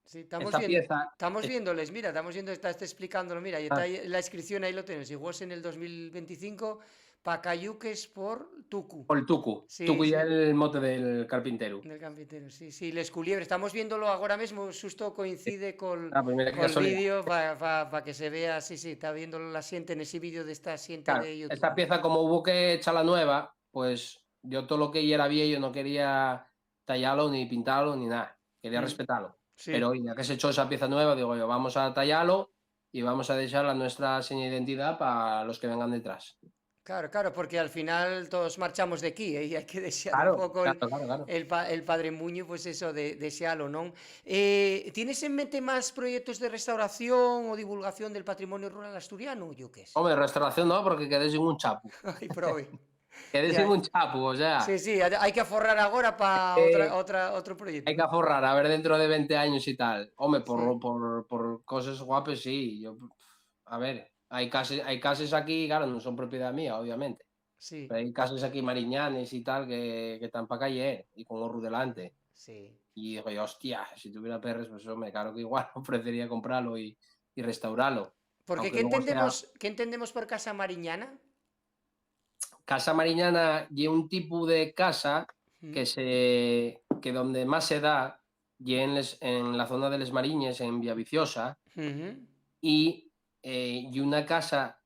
sí, Esta pieza, estamos viéndoles, mira, estamos viendo, está explicándolo, mira, y está ah, ahí la inscripción, ahí lo tenemos. Igual en el 2025, Pacayuques por Tucu. o el tucu. Sí, Tucu ya sí. el mote del carpintero. Del carpintero, sí, sí, Les Culiebre. Estamos viéndolo ahora mismo, justo coincide Pues mira qué con el casualidad. vídeo para que se vea, sí, sí, está viendo la siente en ese vídeo de esta siente Claro, de YouTube. esta pieza como hubo que echarla nueva, pues yo todo lo que ya era viejo no quería tallarlo ni pintarlo ni nada, quería Mm, respetarlo. Pero sí, ya que se echó esa pieza nueva, digo yo, vamos a tallarlo y vamos a dejar la nuestra seña de identidad para los que vengan detrás. claro, claro, porque al final todos marchamos de aquí, y hay que desear un Claro, poco claro, claro, claro. el Padre Muño, pues eso, desearlo, ¿no? ¿Tienes en mente más proyectos de restauración o divulgación del patrimonio rural asturiano, yo qué sé? Hombre, restauración no, porque quedé sin un chapu. Ay, prove. Quedé sin Ya, un chapu, o sea, sí, sí, hay que aforrar ahora para eh, otro proyecto, hay que ¿no? aforrar, a ver dentro de 20 años y tal. Hombre, Sí, por cosas guapas, sí. A ver, hay casas aquí, claro, no son propiedad mía, obviamente. sí, Pero hay casas aquí mariñanes y tal que están para calle y con Orru delante. sí. Y digo yo, hostia, si tuviera perres, pues hombre, claro que igual ofrecería comprarlo y restaurarlo. Porque Aunque luego sea qué entendemos por casa mariñana? casa mariñana y un tipo de casa Mm, que donde más se da y en la zona de Les Mariñes, en Villaviciosa, ujú, y una casa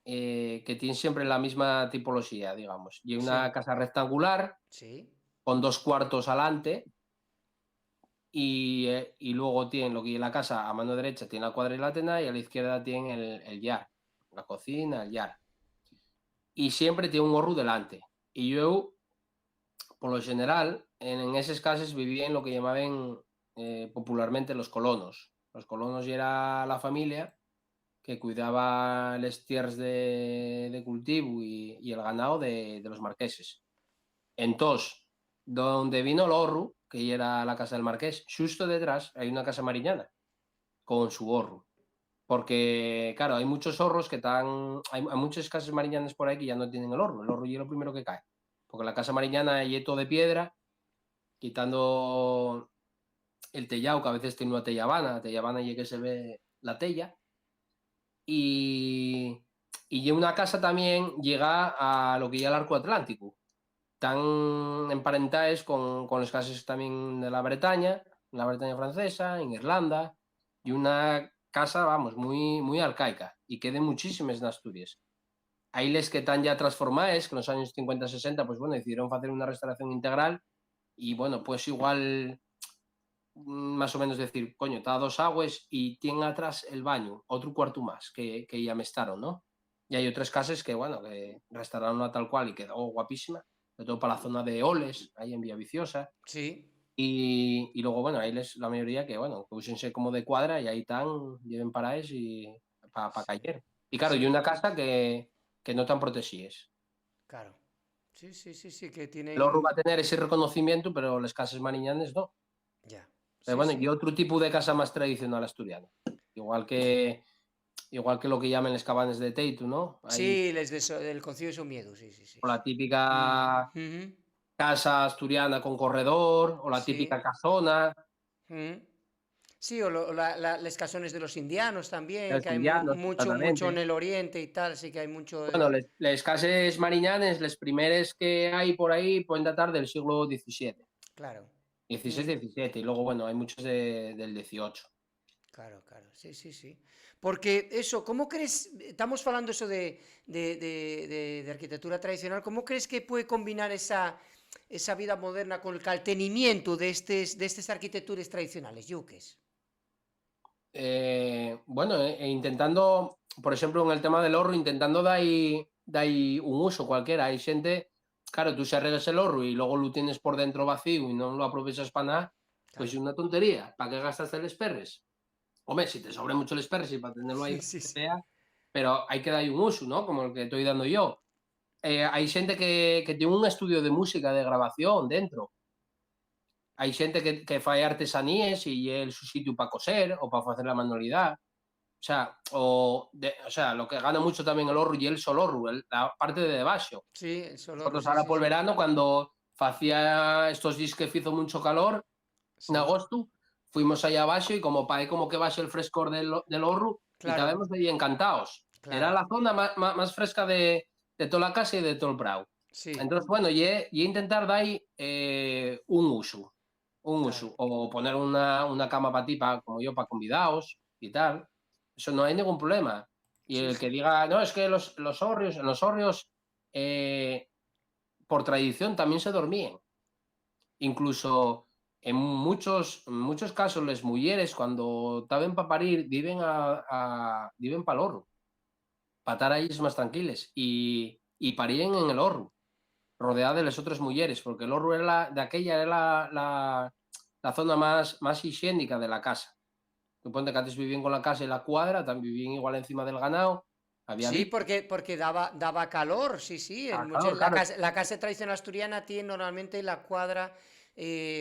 que tiene siempre la misma tipología, digamos. Y una sí, casa rectangular sí, con dos cuartos alante y luego tiene lo que es la casa a mano derecha, tiene la cuadrilátera y a la izquierda tiene el llar, la cocina, el llar. Y siempre tiene un horru delante. Y yo, por lo general, en esas casas vivía en lo que llamaban popularmente los colonos. Los colonos y era la familia que cuidaba les tierras de cultivo y el ganado de los marqueses. Entós, donde vino el horru, que era la casa del marqués, xusto detrás hai unha casa mariñana con su horru. Porque, claro, hay muchos horros que están. Hay muchas casas mariñanas por ahí que ya no tienen el horro. El horro es lo primero que cae. Porque la casa mariñana es todo de piedra, quitando el tellado, que a veces tiene una tellabana. La tellabana y que se ve la tella. Y una casa también llega a lo que ya el arco atlántico. Están emparentadas con las casas también de la Bretaña francesa, en Irlanda, y una casa, vamos, muy, muy arcaica, y queden muchísimas en Asturias. Hay les que están ya transformadas, que en los años 50-60, pues bueno, decidieron hacer una restauración integral, y bueno, pues igual, más o menos decir, coño, está a 2 aguas y tiene atrás el baño, otro cuarto más, que ya me estaron, ¿no? Y hay otras casas que, bueno, que restauraron a tal cual y quedó guapísima, sobre todo para la zona de Oles, ahí en Villaviciosa. Sí. Y luego, bueno, ahí la mayoría que, bueno, que úsense como de cuadra y ahí están, lleven para eso y para caer. Y claro, Sí, y una casa que no están protegidas. claro. Sí, sí, sí, sí, que El horro va tienen... a tener ese reconocimiento, pero las casas mariñanes no. Ya. Pero Sí, bueno, sí. y otro tipo de casa más tradicional asturiana. Igual que lo que llaman las cabanas de Teitu, ¿no? Hay Sí, del Concilio de Somiedo, sí, sí, sí, la sí. típica Ujú. casa asturiana con corredor, o la típica Sí. casona, Ujú. Sí, o los casones de los indianos también, los que hay indianos, mucho, mucho en exactamente. el oriente y tal, sí que hay mucho Bueno, de... les cases mariñanes, les primeres que hay por ahí pueden datar del siglo XVII, Claro. XVI, Ujú. XVII, y luego, bueno, hay muchos del XVIII. Claro, claro, sí, sí, sí. Porque eso, ¿cómo crees? Estamos hablando eso de arquitectura tradicional, ¿cómo crees que puede combinar esa vida moderna con el caltenimiento de estas arquitecturas tradicionales, yuques? Bueno, intentando, por ejemplo, en el tema del horro, intentando dar ahí un uso cualquiera. Hay gente, claro, tú se arreglas el horro y luego lo tienes por dentro vacío y no lo aprovechas para nada, pues Claro. es una tontería. ¿Para qué gastas el esperres? Hombre, si te sobra mucho el esperres y para tenerlo ahí Sí, para sí, que se sí. vea, pero hay que dar un uso, ¿no? Como el que estoy dando yo. Hay gente que tiene un estudio de música, de grabación dentro. Hay gente que fai artesanías y é el su sitio para coser o para facer la manualidad. O sea, lo que gana mucho también el horro y el solorru, la parte de debaixo. Sí, el solorro, Nosotros sí, ahora sí, por el sí. verano, cuando facía estos días que hizo mucho calor, en Sí, agosto, fuimos allá abaixo y como para como que baxe el frescor del horru y claro, estábamos ahí encantados. Era claro. la zona más fresca de toda la casa y de todo el prau. Sí, Entonces, bueno, y intentar dar ahí un claro. uso, o poner una cama para ti, como yo, para convidados y tal. Eso no hay ningún problema. Y Sí, el que sí. diga, no, es que en los hórreos, por tradición también se dormían. Incluso en muchos casos, las mujeres, cuando estaban para parir, viven para el horro, para estar ahí más tranquiles. Y parían en el horro, rodeada de las otras mujeres, porque el horro de aquella era la zona más higiénica de la casa. Suponte que antes vivían con la casa y la cuadra, también vivían igual encima del ganado, había Sí, bichos, porque daba calor, sí, sí. calor, claro, La casa tradicional asturiana tiene normalmente la cuadra,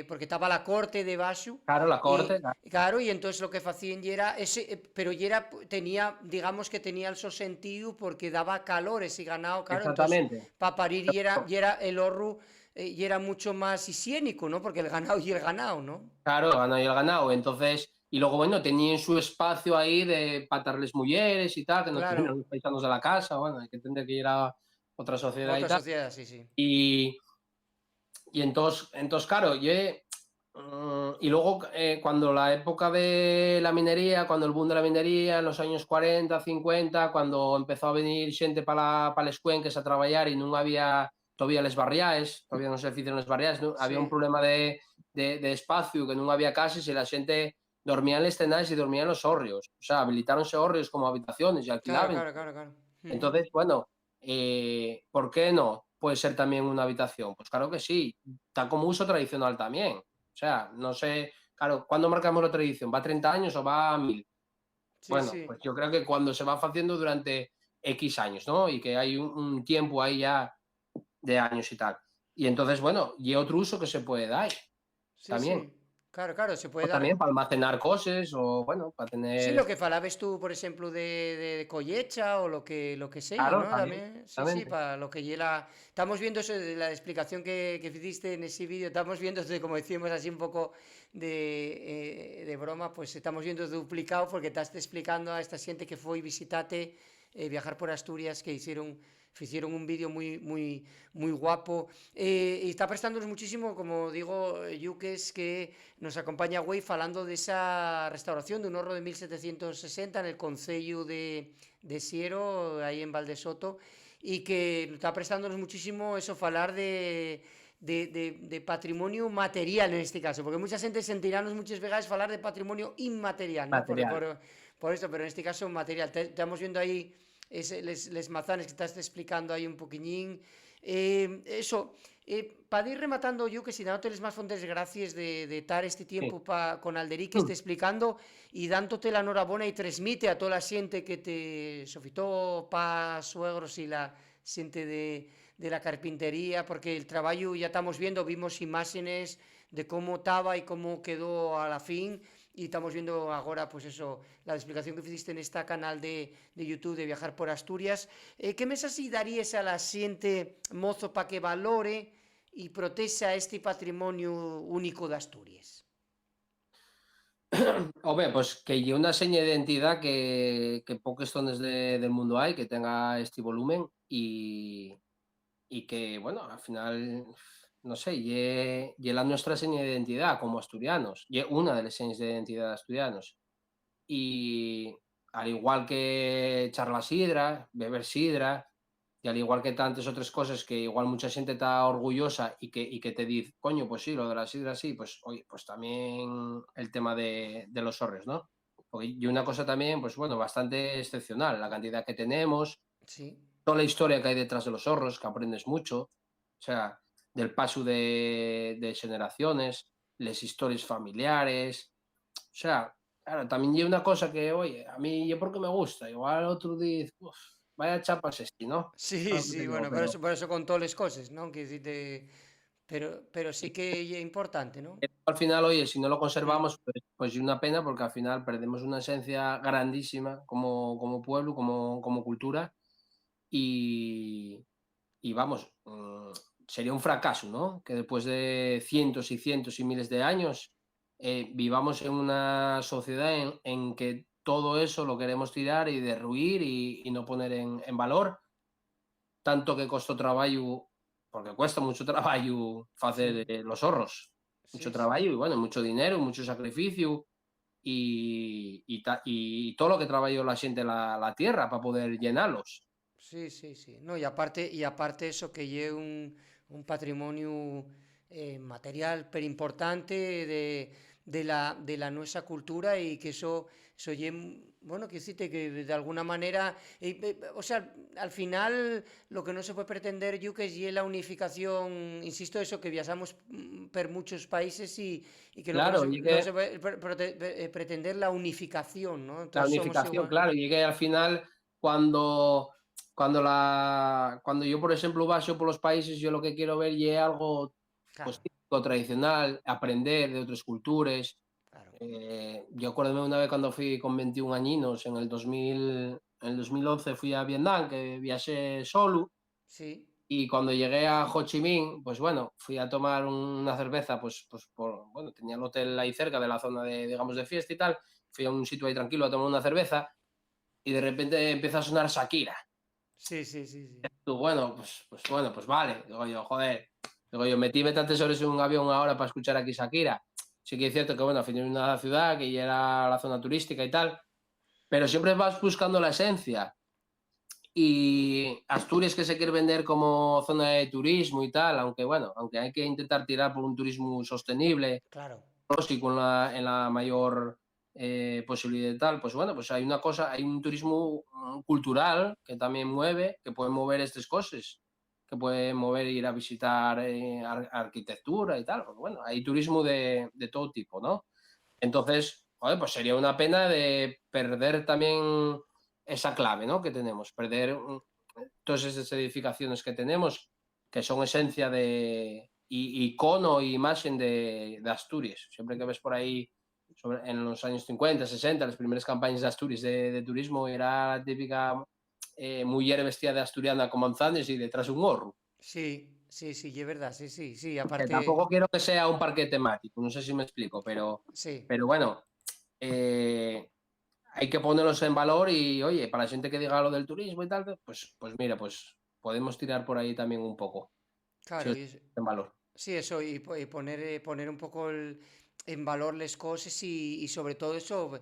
porque estaba la corte debajo, claro, la corte, y claro, y entonces lo que hacían y era ese, pero y era, tenía, digamos que tenía el su sentido porque daba calor ese ganado, claro, entonces exactamente. para parir y era el horro, y era mucho más higiénico, ¿no? Porque el ganado y el ganado, ¿no? Claro, el ganado y el ganado. Entonces, y luego, bueno, tenían su espacio ahí de patarles mujeres y tal, que no estuvieran Claro, los paisanos de la casa, bueno, hay que entender que era otra sociedad y otra tal. sociedad, sí, sí. Y, entonces claro, y luego cuando la época de la minería, cuando el boom de la minería, en los años 40, 50, cuando empezó a venir xente para les cuenques a traballar y non había todavía les barriaes, todavía non se fixeron les barriaes, non? Había un Sí, problema de espacio, que non había casas e la xente dormía en les tenais e dormía en los hórreos. O sea, habilitáronse hórreos como habitaciones e claro, alquilaban. claro, claro, claro. Ujú. Entonces, bueno, ¿por qué no puede ser también una habitación? Pues claro que sí, está como uso tradicional también. O sea, no sé, claro, ¿cuándo marcamos la tradición? ¿Va a 30 años o va a 1000? Sí, Bueno, sí. pues yo creo que cuando se va haciendo durante X años, ¿no? Y que hay un tiempo ahí ya de años y tal. Y entonces, bueno, y otro uso que se puede dar Sí, también. sí. Claro, claro, se O puede dar. también para almacenar cosas o, bueno, para Sí, tener... lo que falabes tú, por ejemplo, de collecha o lo que sea, Claro, ¿no? también, También, sí, sí, exactamente. para lo que llega. Estamos viendo eso de la explicación que hiciste en ese vídeo, estamos viendo, como decíamos así un poco de broma, pues estamos viendo duplicado porque estás explicando a esta gente que fue y visitate viajar por Asturias, que hicieron un vídeo muy, muy, muy guapo. Y está prestándonos muchísimo, como digo, Yuques, que nos acompaña güey falando de esa restauración de un horro de 1760 en el concello de Siero, ahí en Valdesoto, y que está prestándonos muchísimo eso, falar de patrimonio material en este caso, porque mucha gente sentirá muchas veces falar de patrimonio inmaterial, ¿no? Material. Por esto, pero en este caso material. Estamos viendo ahí les mazanes que estás explicando ahí un poquillín. Eso, para ir rematando yo, que si dándote más fontes gracias de estar este Sí. tiempo con Alderí que esté explicando y dándote la enhorabuena y transmite a toda la gente que te sofitó, pa, suegros y la gente de la carpintería, porque el trabajo ya estamos viendo, vimos imágenes de cómo estaba y cómo quedó a la fin, y estamos viendo ahora, pues eso, la explicación que hiciste en este canal de YouTube de Viajar por Asturias. ¿Qué mensaje darías a la gente mozo para que valore y proteja este patrimonio único de Asturias? Hombre, pues que lleve una seña de identidad que pocas zonas del mundo hay, que tenga este volumen y que, bueno, al final, no sé, y la nuestra seña de identidad como asturianos, y una de las señas de identidad de asturianos. Y al igual que echar la sidra, beber sidra, y al igual que tantas otras cosas que igual mucha gente está orgullosa y que te dice, coño, pues sí, lo de la sidra sí, pues oye, pues también el tema de los sorres, ¿no? Y una cosa también, pues bueno, bastante excepcional, la cantidad que tenemos, Sí, toda la historia que hay detrás de los zorros, que aprendes mucho, o sea, del paso de generaciones, las historias familiares, o sea, claro, también hay una cosa que, oye, a mí yo porque me gusta, igual otro dice, "Uf, vaya chapas este, ¿no?". sí, ¿Sabes lo que te sí, digo? bueno, Pero por eso con todas las cosas, ¿no? Que decirte, pero sí que es importante, ¿no? al final, oye, si no lo Mm, conservamos, pues es una pena porque al final perdemos una esencia grandísima como pueblo, como cultura y, y vamos, sería un fracaso, ¿no? Que después de cientos y cientos y miles de años vivamos en una sociedad en que todo eso lo queremos tirar y derruir y no poner en valor, tanto que costó trabajo, porque cuesta mucho trabajo hacer sí, los ahorros, mucho sí, trabajo sí. y bueno, mucho dinero, mucho sacrificio y todo lo que trabajó la gente la tierra para poder llenarlos. Sí, sí, sí. No, y aparte eso que lleve un patrimonio material pero importante de la nuestra cultura y que eso bueno, que decirte que de alguna manera, o sea, al final lo que no se puede pretender, yo que es la unificación, insisto, eso, que viajamos por muchos países y que lo que no Claro, se, no llegué se puede pretender la unificación, ¿no? la Entonces somos unificación, igual. claro, llegué al final cuando, cuando yo, por ejemplo, vaseo por los países, yo lo que quiero ver es algo pues, Claro, típico, tradicional, aprender de otras culturas. claro. Yo acuérdame una vez cuando fui con 21 añinos, en el 2011 fui a Vietnam, que viajé solo, Sí. y cuando llegué a Ho Chi Minh, pues bueno, fui a tomar una cerveza, bueno, tenía el hotel ahí cerca de la zona de, digamos, de fiesta y tal, fui a un sitio ahí tranquilo a tomar una cerveza, y de repente empieza a sonar Shakira. Sí, sí, sí, sí. Tú, bueno, pues vale. Digo yo, joder. Digo yo, metíme tantas horas en un avión ahora para escuchar aquí Shakira. Sí que es cierto que, bueno, al final es una ciudad que ya era la zona turística y tal, pero siempre vas buscando la esencia. Y Asturias que se quiere vender como zona de turismo y tal, aunque bueno, aunque hay que intentar tirar por un turismo sostenible, Claro. y con en la mayor posibilidad y tal, pues bueno, pues hay una cosa, hay un turismo cultural que también mueve, que puede mover estas cosas, que puede mover ir a visitar arquitectura y tal, pues bueno, hay turismo de todo tipo, ¿no? Entonces, joder, pues sería una pena de perder también esa clave, ¿no? Que tenemos, perder todas esas edificaciones que tenemos que son esencia de icono e imaxen de Asturias. Sempre que ves por aí en los años 50, 60, las primeras campañas de Asturias de turismo, era la típica muller vestida de asturiana con manzanas y detrás un gorro. Sí, sí, sí, es verdad, sí, sí, sí, Que tampoco aparte, quiero que sea un parque temático, no sé si me explico, sí. pero bueno, hay que ponerlos en valor y, oye, para la gente que diga lo del turismo y tal, pues mira, pues podemos tirar por ahí también un poco, si Claro, os en valor. sí, eso, y poner un poco en valor las cosas y sobre todo eso,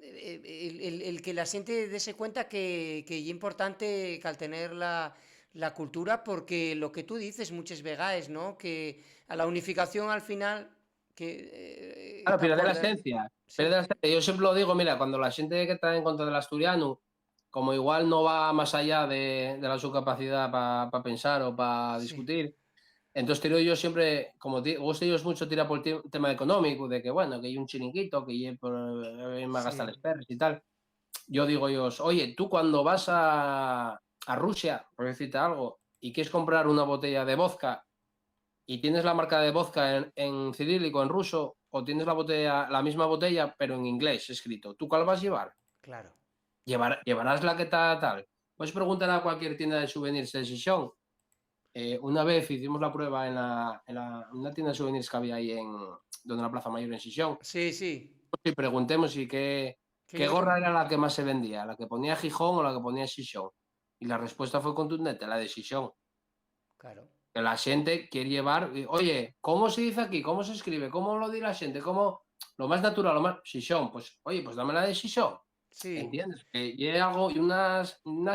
el que la gente dése cuenta que es importante que al tener la cultura, porque lo que tú dices muchas veces, ¿no? Que a la unificación al final, que Claro, está pierde por la dar. esencia, pierde Sí, la esencia. Yo siempre lo digo, mira, cuando la gente que está en contra del asturiano, como igual no va más allá de su capacidad para pensar o para sí, discutir, entonces tiro yo siempre, como gusta ellos mucho, tira por el tema económico, de que bueno, que hay un chiringuito, que hay por, me gastar los sí, perros y tal. Yo digo ellos, oye, tú cuando vas a Rusia, por decirte algo, y quieres comprar una botella de vodka y tienes la marca de vodka en cirílico, en ruso, o tienes la misma botella, pero en inglés escrito, ¿tú cuál vas a llevar? claro. Llevarás la que está tal. Puedes preguntar a cualquier tienda de souvenirs de Sichón. Una vez hicimos la prueba una tienda de souvenirs que había ahí donde la Plaza Mayor en Sichón. Sí, sí. Y preguntemos si qué gorra era la que más se vendía, la que ponía Gijón o la que ponía Sichón. Y la respuesta fue contundente, la de Sichón. Claro. Que la gente quiere llevar, oye, ¿cómo se dice aquí? ¿Cómo se escribe? ¿Cómo lo dirá la gente? ¿Cómo? Lo más natural, lo más. Xixón, pues, oye, pues dame la de Xixón. Sí, ¿Entiendes? Que lleve algo y una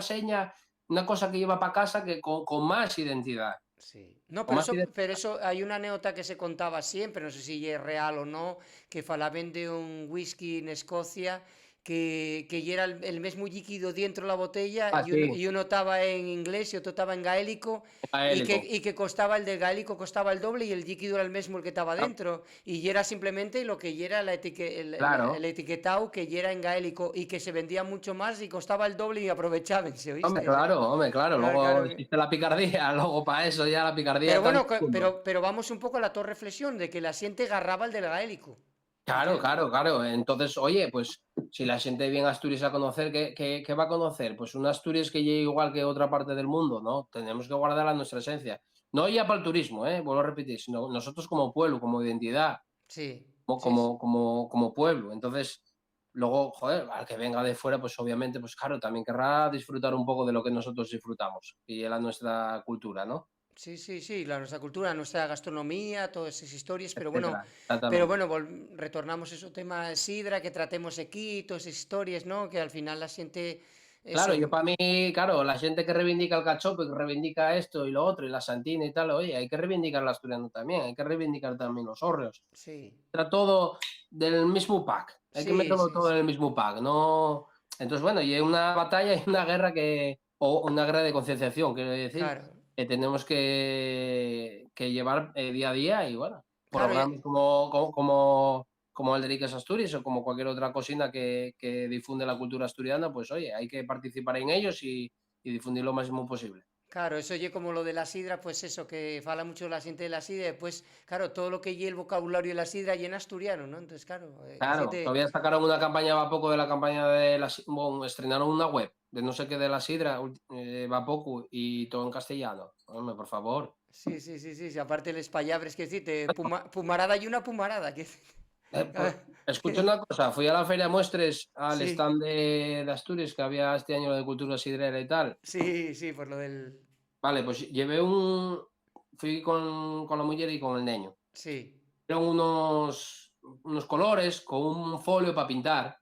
seña, una cosa que lleva para casa que con más identidad. sí. No, Con pero más eso, identidad. pero eso hay una anécdota que se contaba siempre, no sé si es real o no, que falaban de un whisky en Escocia que ya era el mismo líquido dentro de la botella Ah, sí, y uno estaba en inglés y otro estaba en gaélico gaélico. y que costaba el del gaélico costaba el doble y el líquido era el mismo el que estaba Ah, dentro y ya era simplemente lo que ya era el claro. etiquetado que ya era en gaélico y que se vendía mucho más y costaba el doble y aprovechaban, ¿se Hombre, oíste? claro, hombre, claro. Claro, Luego claro. existe la picardía, luego para eso ya la picardía Pero está en bueno, el mundo. pero vamos un poco a la torre reflexión de que la siente agarraba el del gaélico. Claro, ¿Entiendes? claro, claro. Entonces, oye, pues si la gente viene a Asturias a conocer, ¿qué va a conocer? Pues una Asturias que llegue igual que otra parte del mundo, ¿no? Tenemos que guardar a nuestra esencia. No ya para el turismo, vuelvo a repetir, sino nosotros como pueblo, como identidad, Sí, como, sí, sí. como, como, como pueblo. Entonces, luego, joder, al que venga de fuera, pues obviamente, pues claro, también querrá disfrutar un poco de lo que nosotros disfrutamos y de la nuestra cultura, ¿no? Sí, sí, sí, nuestra cultura, nuestra gastronomía, todas esas historias, Etcétera. pero Exactamente. bueno, retornamos a ese tema sidra que tratemos aquí, todas esas historias, ¿no? Que al final la gente, Claro, eso, yo para mí, claro, la gente que reivindica el cachopo, que reivindica esto y lo otro, y la santina y tal, oye, hay que reivindicar el asturiano también, hay que reivindicar también los hórreos. sí, Entra todo del mismo pack, hay que sí, meterlo sí, todo en el sí, mismo pack, ¿no? Entonces, bueno, y hay una batalla y una guerra o una guerra de concienciación, quiero decir, claro, que tenemos que llevar día a día y, bueno, claro, programas como el de Ricas Asturias o como cualquier otra cocina que difunde la cultura asturiana, pues oye, hay que participar en ellos y difundir lo máximo posible. claro, eso oye como lo de la sidra, pues eso, que fala mucho la gente de la sidra, y después, claro, todo lo que lleva el vocabulario de la sidra y en asturiano, ¿no? Entonces, claro, que Claro, decirte, todavía sacaron una campaña, va poco de la campaña bueno, estrenaron una web de no sé qué de la sidra, va poco y todo en castellano. Hombre, por favor. sí, sí, sí, sí, sí, aparte les payabres, que decirte, pumarada y una pumarada, que Pues, escucha una cosa, fui a la Feria Muestres, al sí, stand de Asturias, que había este año de cultura sidrera y tal. sí, sí, por lo del, Vale, pues fui con la mujer y con el niño. sí, Eran unos colores con un folio para pintar,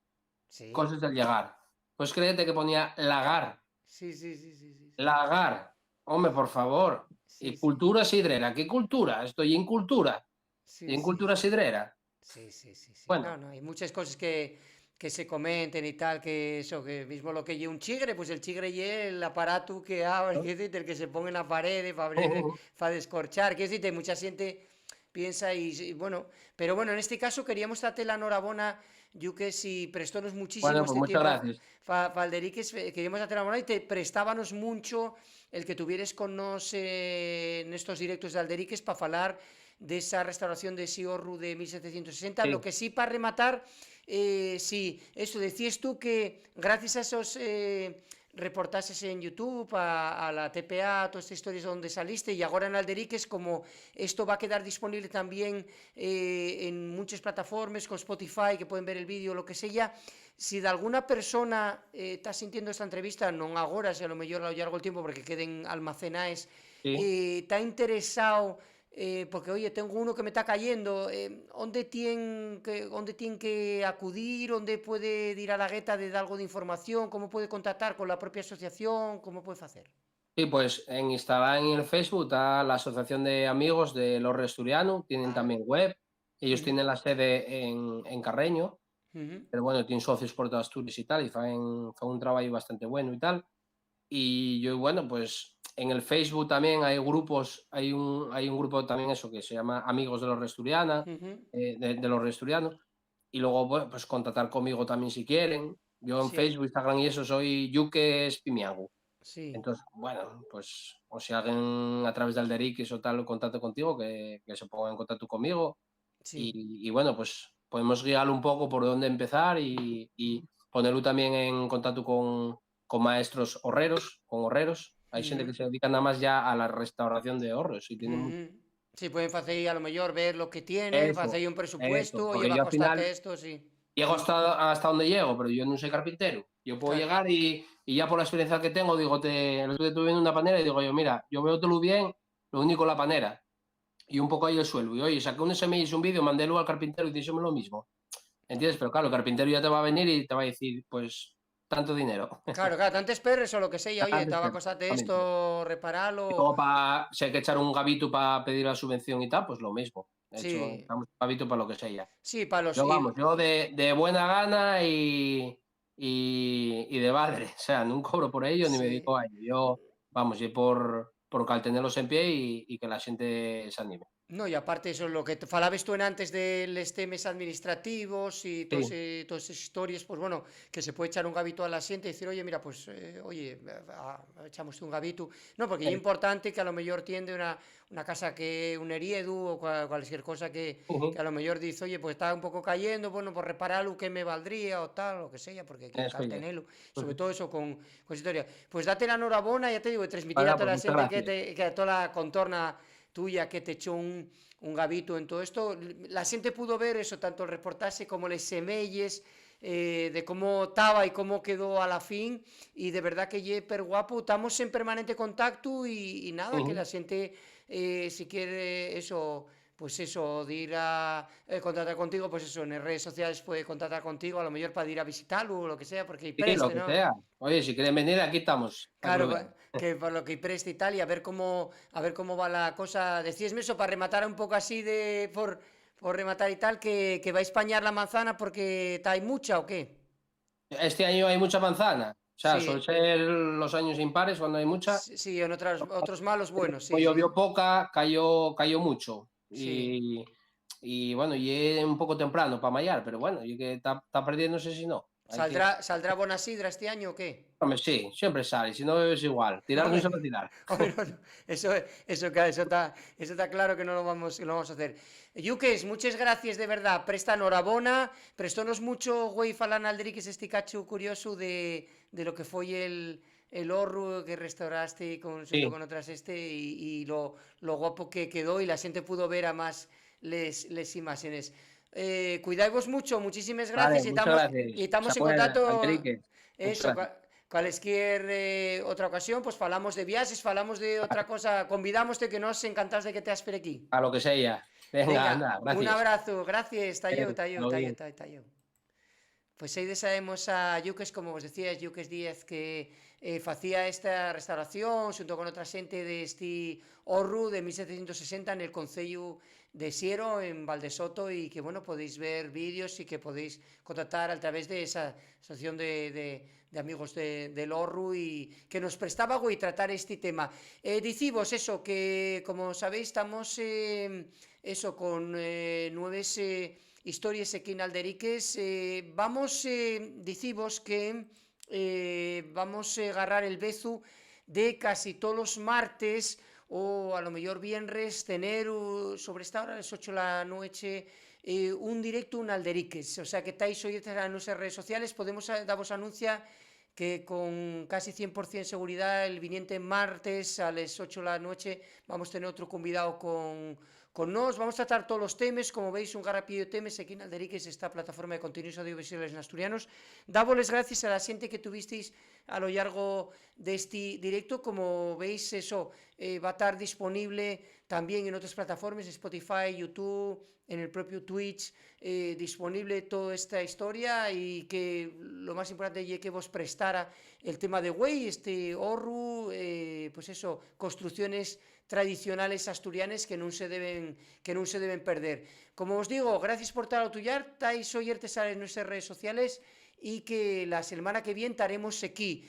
sí, cosas del llegar. Pues créete que ponía lagar. sí, sí, sí, sí, sí, sí, Lagar. Hombre, por favor. sí, Y sí, cultura sidrera. ¿Qué cultura? Estoy en cultura. Y sí, en sí, cultura sidrera. sí, sí, sí, sí, no, Bueno, no, hay muchas cosas que se comenten y tal, que eso, que mismo lo que lleva un chigre, pues el chigre lleva el aparato que abre, que decirte, el que se pone en la pared para abrir, para descorchar, que decirte, mucha gente piensa y bueno, pero bueno, en este caso queríamos darte la enhorabona, Yuques, y prestónos muchísimo Bueno, pues este muchas tiempo, gracias. Falderiques, queríamos darte la enhorabona y te prestábanos mucho el que tuvieres con nos en estos directos de Alderiques para falar de esa restauración de ese horru de 1760. Lo Sí, que sí, para rematar, sí, eso, decías tú que gracias a esos reportajes en YouTube, a la TPA, a todas estas historias donde saliste, y ahora en Alderiques, como esto va a quedar disponible también en muchas plataformas, con Spotify, que pueden ver el vídeo, lo que sea, si de alguna persona está sintiendo esta entrevista, non agora, se a lo mellor ao largo del tiempo, porque queden almacenaes, sí. está interesado, porque, oye, tengo uno que me está cayendo, ¿onde tiene que acudir? ¿Onde puede ir a la gueta de dar algo de información? ¿Cómo puede contactar con la propia asociación? ¿Cómo puede hacer? Sí, pues en Instagram y en el Facebook está la Asociación de Amigos de los Resturianos, tienen Ah, también web, ellos ujú, tienen la sede en Carreño, ujú, pero bueno, tienen socios por toda Asturias y tal, y fan un trabajo bastante bueno y tal. Y yo, bueno, pues en el Facebook también hay grupos, hay un grupo también eso que se llama Amigos de los Resturianos, ujú, de los Resturianos, y luego bueno, pues contactar conmigo también si quieren. Yo en sí, Facebook, Instagram y eso soy Yuques Pimiangu. sí, Entonces, bueno, pues o si alguien a través de Alderiques o tal contacto contigo, que se ponga en contacto conmigo sí, y bueno, pues podemos guiarlo un poco por dónde empezar y ponerlo también en contacto con maestros horreros, con horreros. Hay gente ujú, que se dedica nada más ya a la restauración de horros y tiene mucho. ujú. Sí, pueden hacer a lo mejor ver lo que tienen, Eso, hacer un eso, presupuesto, oye, porque va a yo al costarte final esto, sí, llego hasta donde llego, pero yo no soy carpintero. Yo puedo claro. llegar y ya por la experiencia que tengo, digo, el otro día estuve viendo una panera y digo yo, mira, yo veo todo bien, lo único la panera y un poco ahí el suelo. Y oye, saqué un SMS, hice un vídeo, mandélo al carpintero y díseme lo mismo. ¿Entiendes? Pero claro, el carpintero ya te va a venir y te va a decir, pues, tanto dinero. Claro, claro, tantos perres o lo que sea, oye, te Antes, va a costarte exactamente. esto, Y repararlo. luego, si hay que echar un gabito para pedir la subvención y tal, pues lo mismo. De hecho, Sí, echamos un gabito para lo que sea. sí, para los... Yo, vamos, yo de buena gana y de padre. O sea, no cobro por ello ni me Sí. dedico a ello. Yo, vamos, yo por caltenerlos en pie y que la gente se anime. No, y aparte eso, lo que falabes tú en antes de los temas administrativos y Sí. todas esas historias, pues bueno, que se puede echar un gabito a la gente y decir, oye, mira, pues, oye, echamos un gabito. No, porque es eh, importante que a lo mejor tiende una casa que un heriedu o cualquier cosa que ujú, a lo mejor dice, oye, pues está un poco cayendo, bueno, pues repararlo, que me valdría o tal, o que sea, porque hay que eso ya. caltenelo, sobre Ujú. todo eso con esa historia. Pues date la enhorabona, ya te digo, y transmitir a Vale, toda pues la muchas gente gracias. que a toda la contorna tuya que te echó un gabito en todo esto. La gente pudo ver eso, tanto el reportaje como les semelles, de cómo estaba y cómo quedó a la fin, y de verdad que ye per guapo, estamos en permanente contacto y nada, que Ujú. la gente, si quiere eso, pues eso, de ir a contactar contigo, pues eso, en las redes sociales puede contactar contigo, a lo mejor para ir a visitarlo o lo que sea, porque hay Sí, lo preste, que ¿no? sea. Oye, si quieren venir, aquí estamos, no hay Claro, problema. que por lo que presta y tal, y a ver cómo va la cosa. Decíasme eso para rematar un poco así por rematar y tal, que va a españar la manzana porque hay mucha o qué. Este año hay mucha manzana. O sea, suele Sí, ser los años impares cuando hay mucha. sí, sí, en otros malos buenos, Como sí, llovió sí, poca, cayó mucho. sí. Y bueno, y es un poco temprano para mallar, pero bueno, y que está perdiéndose si no. Hay que. ¿Saldrá buena sidra este año o qué? Hombre, sí, siempre sale, si no es igual. Tirar no se va a Hombre, tirar. hombre, no, no, eso está claro que no lo vamos a hacer. Yuques, muchas gracias de verdad. Presta enhorabona, prestónos mucho, güey, falan Alderiques este cacho curioso de lo que fue el horro que restauraste junto Sí, con otras y lo guapo que quedó y la gente pudo ver a más les imágenes. Cuidaos mucho, muchísimas vale, gracias muchas y gracias. estamos en Samuel, contacto. Enrique, muchas Eso, gracias. cualesquier otra ocasión, pues falamos de viajes, falamos de otra cosa, convidámoste que nos encantás de que te por aquí. A lo que sea. Venga, Venga, anda, un gracias. abrazo, gracias, tayo, tayo, Todo tayo, bien. tayo, tayo. Pues aí sabemos a Yuques, como vos decía, Yuques Díaz, que facía esta restauración xunto con outra xente deste horru de 1760 en el Concello de Siero, en Valdesoto, y que bueno, podéis ver vídeos y que podéis contactar a través de esa asociación de amigos del Orru y que nos prestaba y tratar este tema. Dicimos eso, que como sabéis estamos eso con 9 historias aquí en Alderiques. Vamos, dicimos que vamos a agarrar el bezu de casi todos los martes o a lo mejor viernes tener sobre esta hora, a las 8 de la noche, un directo, un Alderiques. O sea que estáis hoy en nuestras redes sociales, podemos daros anuncia que con casi 100% seguridad el viniente martes a las 8 de la noche vamos a tener otro convidado con nos. Vamos a tratar todos los temas, como veis, un garrapillo de temas aquí en Alderiques, esta plataforma de contenidos audiovisuales asturianos. Dávoles gracias a la gente que tuvisteis a lo largo de este directo. Como veis, eso va a estar disponible también en otras plataformas, Spotify, YouTube, en el propio Twitch, disponible toda esta historia, y que lo más importante es que vos prestara el tema de Güey, este Orru, pues eso, construcciones tradicionales asturianas que no se deben perder. Como os digo, gracias por estar a tuyar, estáis hoy en nuestras redes sociales, y que la semana que viene estaremos aquí.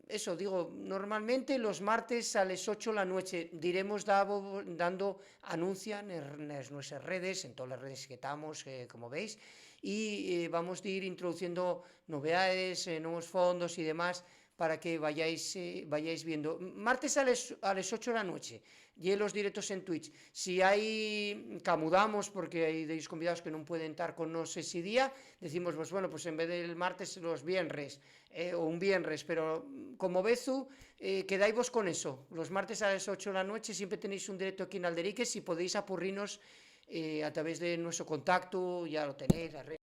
Eso digo, normalmente los martes a las 8 de la noche diremos dando anuncia en nuestras redes, en todas las redes que estamos, como veis, y vamos a ir introduciendo novedades, nuevos fondos y demás, para que vayáis viendo. Martes a las 8 de la noche, y los directos en Twitch. Si hay, camudamos, porque hay de convidados que no pueden estar con nosotros ese día, decimos, pues bueno, pues en vez del martes, los viernes, o un viernes, pero como Bezu, quedáis con eso. Los martes a las 8 de la noche siempre tenéis un directo aquí en Alderiques, y podéis apurrirnos a través de nuestro contacto, ya lo tenéis, las redes.